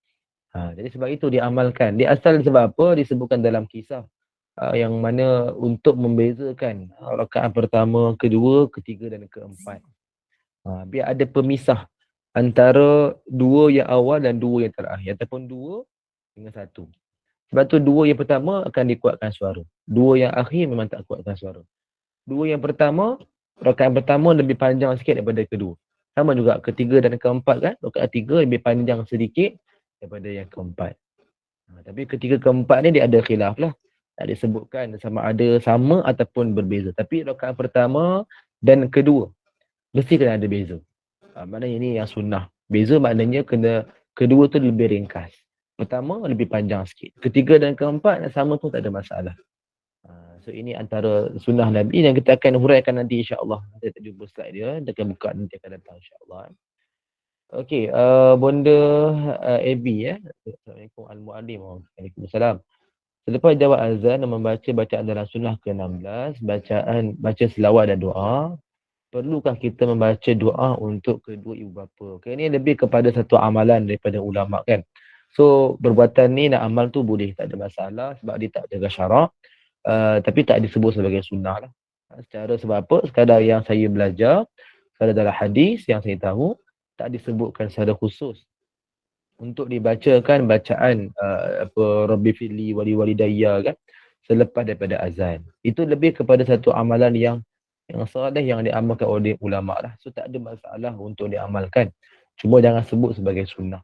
Jadi sebab itu diamalkan. Dia asal sebab apa? Disebutkan dalam kisah yang mana untuk membezakan rakaat pertama, kedua, ketiga dan keempat. Biar ada pemisah antara dua yang awal dan dua yang terakhir, ataupun dua dengan satu. Sebab tu dua yang pertama akan dikuatkan suara. Dua yang akhir memang tak kuatkan suara. Dua yang pertama, rakaat pertama lebih panjang sikit daripada kedua. Sama juga ketiga dan keempat kan, rakaat tiga lebih panjang sedikit daripada yang keempat. Tapi ketiga keempat ni dia ada khilaf lah. Tak disebutkan sama ada sama ataupun berbeza. Tapi rakaat pertama dan kedua mesti kena ada beza. Maknanya ini yang sunnah. Beza maknanya kena kedua tu lebih ringkas. Pertama lebih panjang sikit. Ketiga dan keempat sama pun tak ada masalah. So ini antara sunnah Nabi yang kita akan huraikan nanti insya-Allah. Kita tak jumpa slide dia, kita akan buka nanti akan datang insya-Allah. Okey, Bonda AB ya. Assalamualaikum Al-Muallim. Waalaikumsalam. Selepas jawab azan dan membaca bacaan dalam sunnah ke-16, baca selawat dan doa, perlukah kita membaca doa untuk kedua ibu bapa? Okay, ini lebih kepada satu amalan daripada ulama kan. So perbuatan ni nak amal tu boleh, tak ada masalah sebab dia tak jaga syarak. Tapi tak disebut sebagai sunnah lah. Secara sebab apa? Sekadar yang saya belajar, sekadar dalam hadis yang saya tahu, tak disebutkan secara khusus untuk dibacakan bacaan Rabbi fili wali walidayya kan selepas daripada azan. Itu lebih kepada satu amalan yang salih yang diamalkan oleh ulama lah. So tak ada masalah untuk diamalkan. Cuma jangan sebut sebagai sunnah.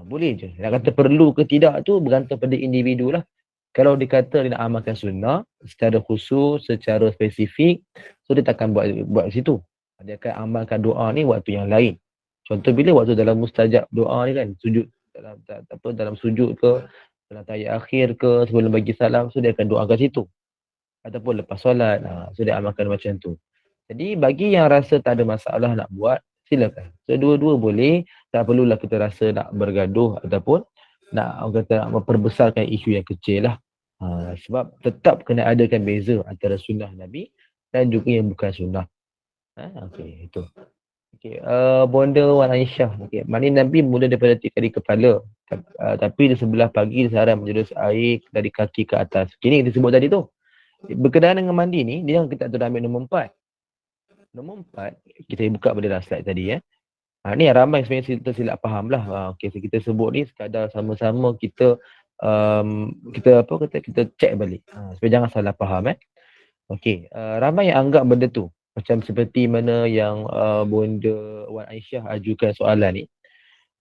Boleh je. Nak kata perlu ke tidak tu bergantung pada individu lah. Kalau dikata dia nak amalkan sunnah secara khusus, secara spesifik, so dia takkan buat di situ. Dia akan amalkan doa ni waktu yang lain. Contoh bila waktu dalam mustajab doa ni kan, sujud dalam sujud ke, dalam tahiyat akhir ke, sebelum bagi salam, so dia akan doa kat situ. Ataupun lepas solat, so dia amalkan macam tu. Jadi bagi yang rasa tak ada masalah nak buat, silakan. So dua-dua boleh, tak perlulah kita rasa nak bergaduh ataupun nak memperbesarkan isu yang kecil lah. Sebab tetap kena adakan beza antara sunnah Nabi dan juga yang bukan sunnah. Okey, itu. Okey, Bonda Wan Aisyah. Okey, mandi Nabi mula daripada 3 kali kepala. Tapi di sebelah pagi disarankan menjurus air dari kaki ke atas. Ini yang disebut tadi tu. Berkenaan dengan mandi ni, dia yang kita ambil nombor 4. Nombor 4, kita buka pada slide tadi ya. Ni ramai sebenarnya tersilap faham lah. Okay, so kita sebut ni sekadar sama-sama kita kita check balik. Supaya jangan salah faham Okey, ramai yang anggap benda tu macam seperti mana yang Bonda Wan Aisyah ajukan soalan ni.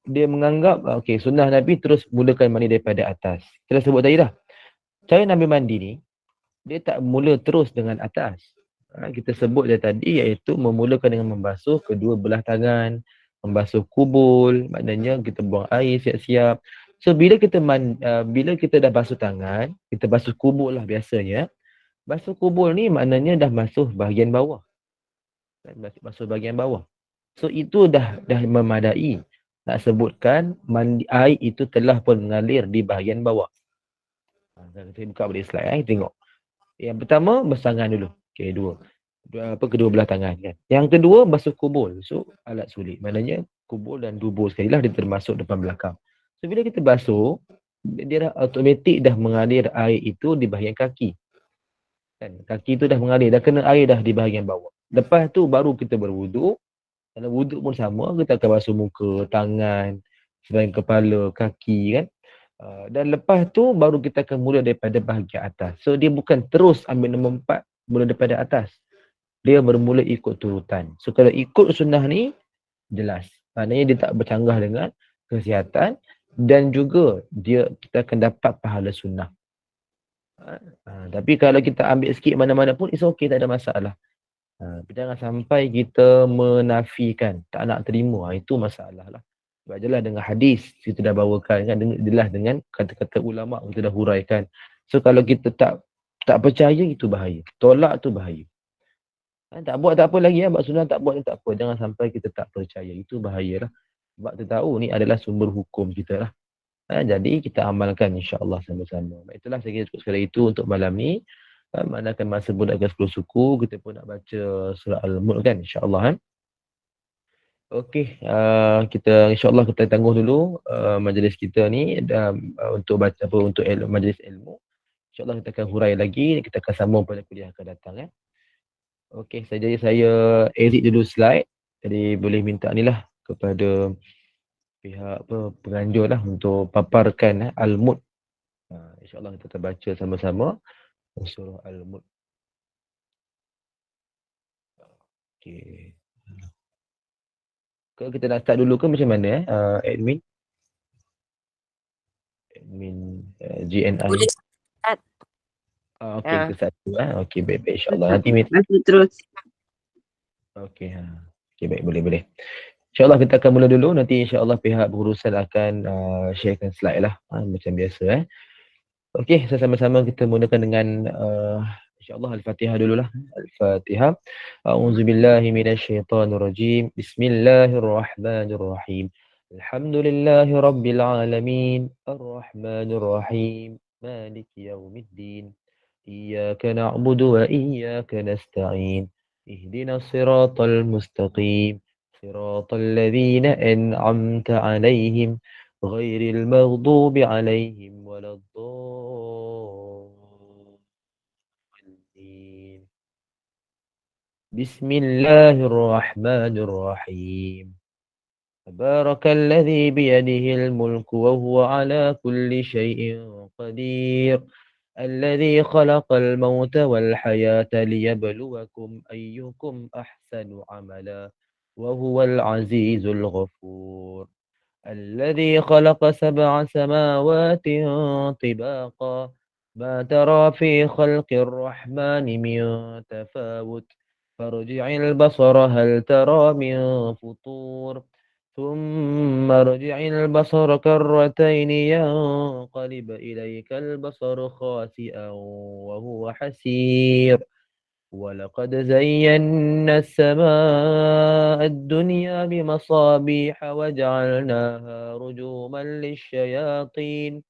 Dia menganggap okey, sunnah Nabi terus mulakan mandi daripada atas. Kita sebut tadi dah. Cara Nabi mandi ni dia tak mula terus dengan atas. Kita sebut dia tadi iaitu memulakan dengan membasuh kedua belah tangan, membasuh kubul, maknanya kita buang air siap-siap. So bila kita dah basuh tangan, kita basuh kubul lah biasanya. Basuh kubul ni maknanya dah basuh bahagian bawah. Basuh bahagian bawah. So itu dah memadai. Nak sebutkan mandi air itu telah pun mengalir di bahagian bawah. Kita buka balik slide tengok. Yang pertama basuh tangan dulu. Okey, kedua belah tangan kan. Yang kedua basuh kubul. So alat sulit. Maknanya kubul dan dubur sekali lah dia termasuk depan belakang. So bila kita basuh, dia dah automatik dah mengalir air itu di bahagian kaki. Kan? Kaki tu dah mengalir, dah kena air dah di bahagian bawah. Lepas tu baru kita berwuduk. Kalau wuduk pun sama, kita akan basuh muka, tangan, selain kepala, kaki kan. Dan lepas tu baru kita akan mula daripada bahagian atas. So dia bukan terus ambil nombor 4 mula daripada atas. Dia bermula ikut turutan. So kalau ikut sunnah ni jelas. Maknanya dia tak bercanggah dengan kesihatan dan juga kita akan dapat pahala sunnah. Tapi kalau kita ambil sikit mana-mana pun it's okay, tak ada masalah. Jangan sampai kita menafikan, tak nak terima, itu masalah lah. Sebab jelas dengan hadis kita dah bawakan kan, jelas dengan kata-kata ulama kita dah huraikan. So kalau kita tak percaya itu bahaya, tolak tu bahaya. Tak buat tak apa lagi buat sunnah tak buat tak apa, jangan sampai kita tak percaya, itu bahaya lah. Sebab kita tahu ni adalah sumber hukum kita lah. Jadi kita amalkan insya-Allah sama-sama. Itulah saya kira cukup sekali itu untuk malam ni. Manakan masa pun dah 10 suku, kita pun nak baca surah Al-Mulk kan insya-Allah Okey, kita insya-Allah kita tangguh dulu majlis kita ni untuk baca untuk majlis ilmu. Insya-Allah kita akan hurai lagi, kita akan sambung pada kuliah akan datang Okey, jadi saya edit dulu slide. Jadi boleh minta ni lah kepada pihak penganjur lah untuk paparkan Al-Mulk. Insya-Allah kita akan baca sama-sama surah Al-Mulk. Okey. Kalau kita nak start dulu ke macam mana admin? Admin GNI. Boleh start. Okey, kita start dulu Okey, baik-baik insya-Allah. Nanti terus. Okey, okey baik, boleh. InsyaAllah kita akan mula dulu, nanti insyaAllah pihak berurusan akan sharekan slide lah macam biasa Okey, sama-sama kita mulakan dengan insyaAllah Al-Fatihah dululah. Al-Fatihah. A'udzubillahi minasyaitonirrajim. Bismillahirrahmanirrahim. Alhamdulillahi rabbil alamin. Ar-Rahmanirrahim. Maliki yaumiddin. Iyyaka na'budu wa iyyaka nasta'in. Ihdinas siratal mustaqim. صراط الذين أنعمت عليهم غير المغضوب عليهم ولا الضالين بسم الله الرحمن الرحيم تبارك الذي بيده الملك وهو على كل شيء قدير الذي خلق الموت والحياة ليبلوكم أيكم أحسن عملا وهو العزيز الغفور الذي خلق 7 سماوات طباقا ما ترى في خلق الرحمن من تفاوت فارجع البصر هل ترى من فطور ثم ارجع البصر كرتين ينقلب إليك البصر خاسئا وهو حسير ولقد زينا السماء الدنيا بمصابيح وجعلناها رجوما للشياطين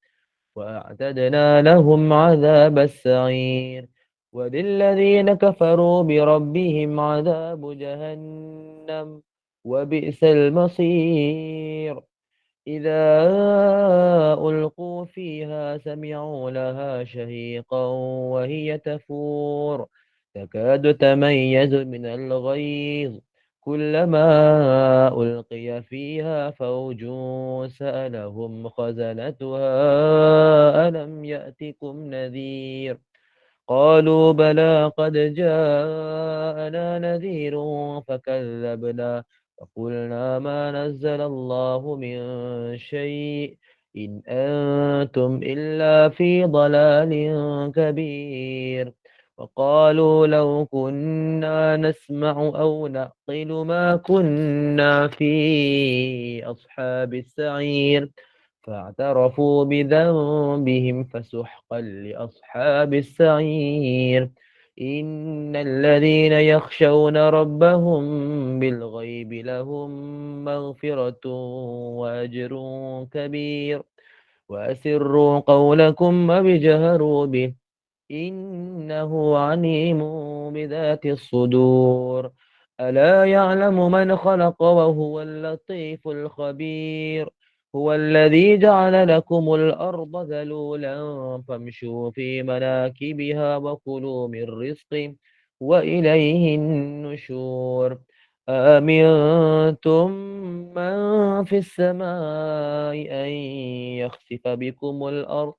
وأعتدنا لهم عذاب السعير وللذين كفروا بربهم عذاب جهنم وبئس المصير إذا ألقوا فيها سمعوا لها شهيقا وهي تفور تكاد تميز من الغيظ كلما ألقي فيها فوج سألهم خزنتها ألم يأتكم نذير قالوا بلى قد جاءنا نذير فكذبنا فقلنا ما نزل الله من شيء إن أنتم إلا في ضلال كبير وقالوا لو كنا نسمع أو نعقل ما كنا في أصحاب السعير فاعترفوا بذنبهم فسحقا لأصحاب السعير إن الذين يخشون ربهم بالغيب لهم مغفرة وأجر كبير وأسروا قولكم أو اجهروا به إنه عليم بذات الصدور ألا يعلم من خلق وهو اللطيف الخبير هو الذي جعل لكم الأرض ذلولا فامشوا في مناكبها وكلوا من رزقه وإليه النشور أأمنتم من في السماء أن يخسف بكم الأرض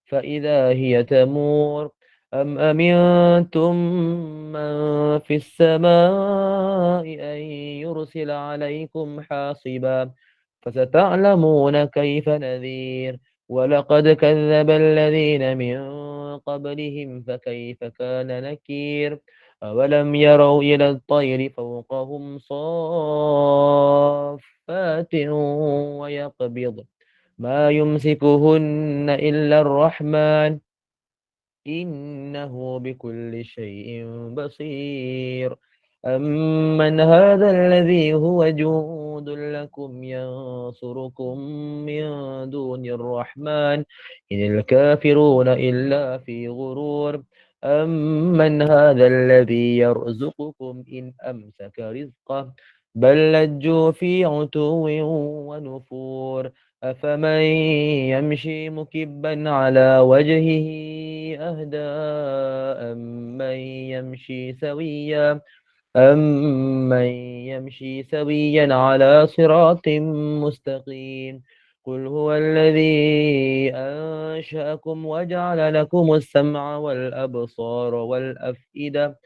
فإذا هي تمور أم أمنتم من في السماء أن يرسل عليكم حاصبا فستعلمون كيف نذير ولقد كذب الذين من قبلهم فكيف كان نكير أولم يروا إلى الطير فوقهم صافات ويقبض ما يمسكهن إلا الرحمن إنه بكل شيء بصير أمن هذا الذي هو جند لكم ينصركم من دون الرحمن إن الكافرون إلا في غرور أمن هذا الذي يرزقكم إن أمسك رزقه بل لجوا في عتو ونفور أفمن يمشي مكبا على وجهه أهدى أمن يمشي سويا أمن يمشي سويا على صراط مستقيم قل هو الذي أنشأكم وجعل لكم السمع والأبصار والأفئدة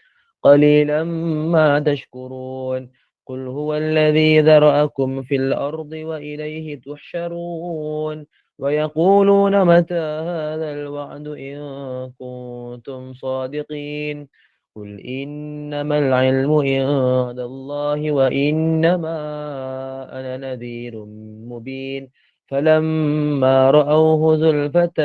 قليلا ما تشكرون قل هو الذي ذرأكم في الأرض وإليه تحشرون ويقولون متى هذا الوعد إن كنتم صادقين قل إنما العلم عند الله وإنما أنا نذير مبين فلما رأوه زلفة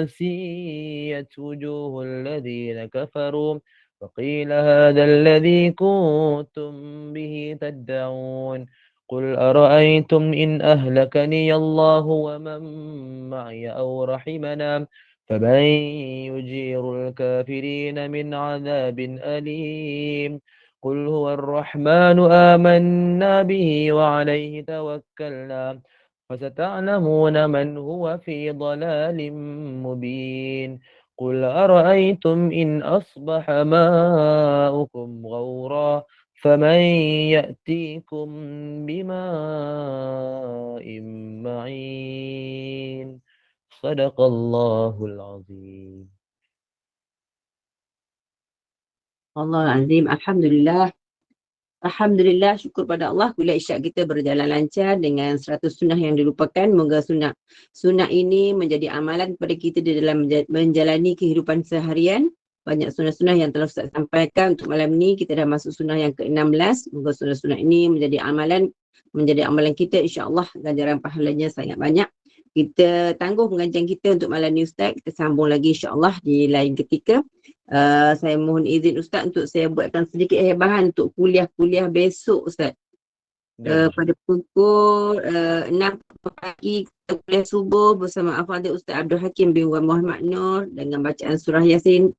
سيئت وجوه الذين كفروا فقيل هذا الذي كنتم به تدعون قل أرأيتم إن أهلكني الله ومن معي أو رحمنا فمن يجير الكافرين من عذاب أليم قل هو الرحمن آمنا به وعليه توكلنا فستعلمون من هو في ضلال مبين قل أرأيتم إن أصبح ماؤكم غورا فمن يأتيكم بماء معين صدق الله العظيم. Allah Azim, Alhamdulillah. Alhamdulillah, syukur pada Allah bila isyak kita berjalan lancar dengan 100 sunnah yang dilupakan. Moga sunnah ini menjadi amalan kepada kita di dalam menjalani kehidupan seharian. Banyak sunnah-sunnah yang telah Ustaz sampaikan untuk malam ni. Kita dah masuk sunnah yang ke-16. Moga sunnah-sunnah ini menjadi amalan kita, insya-Allah ganjaran pahalanya sangat banyak. Kita tangguh pengajian kita untuk malam ni Ustaz. Kita sambung lagi insya-Allah di lain ketika. Saya mohon izin Ustaz untuk saya buatkan sedikit hebahan untuk kuliah besok Ustaz. Pada pukul 6 pagi kita kuliah subuh bersama Al-Fadhil Ustaz Abdul Hakim bin Wan Muhammad Nur dengan bacaan surah Yasin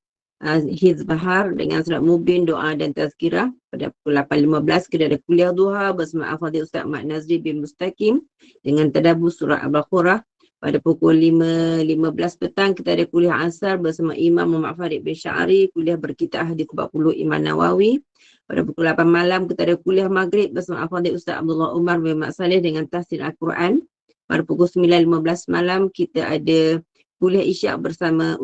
Hizb Bahar dengan surat Mubin, doa dan tazkirah. Pada pukul 8.15 kita ada kuliah duha bersama Al-Fadhil Ustaz Mat Nazri bin Mustaqim dengan tadabbur surah Al-Baqarah. Pada pukul 5.15 petang kita ada kuliah asar bersama Imam Muhammad Farid bin Sya'ari, kuliah berkitab hadis 40 Imam Nawawi. Pada pukul 8 malam kita ada kuliah maghrib bersama Al-Fadhil Ustaz Abdullah Umar bin Mat Saleh dengan tafsir Al-Quran. Pada pukul 9.15 malam kita ada kuliah isyak bersama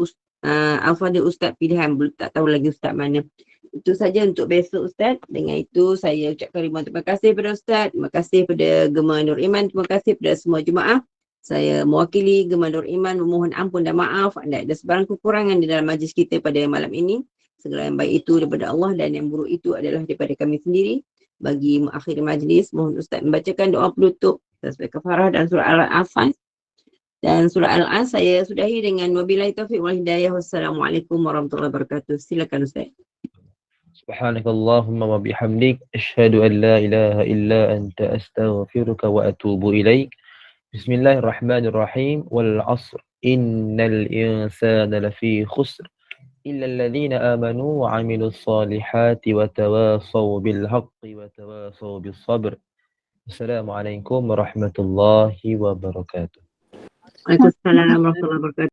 Al-Fadhil Ustaz pilihan, belum tak tahu lagi Ustaz mana. Itu saja untuk besok Ustaz. Dengan itu saya ucapkan ribuan terima kasih kepada Ustaz, terima kasih kepada Gema Nur Iman, terima kasih kepada semua jemaah. Saya mewakili Gema Nur Iman memohon ampun dan maaf ada sebarang kekurangan di dalam majlis kita pada malam ini. Segala yang baik itu daripada Allah dan yang buruk itu adalah daripada kami sendiri. Bagi mengakhiri majlis, mohon Ustaz membacakan doa penutup sesuai kafarah dan surah Al-Asr. Dan surah Al-As saya sudahi dengan wabillahi taufiq wal hidayah. Wassalamualaikum warahmatullahi wabarakatuh. Silakan Ustaz. Subhanakallahumma wa bihamdik asyhadu an la ilaha illa anta astaghfiruka wa atubu ilaik. Bismillahirrahmanirrahim. Wal 'asr innal insana lafi khusr illa alladhina amanu wa 'amilus solihati wa tawasaw bil haqqi wa tawasaw bis sabr. Assalamualaikum warahmatullahi wabarakatuh. Waalaikumsalam warahmatullahi wabarakatuh.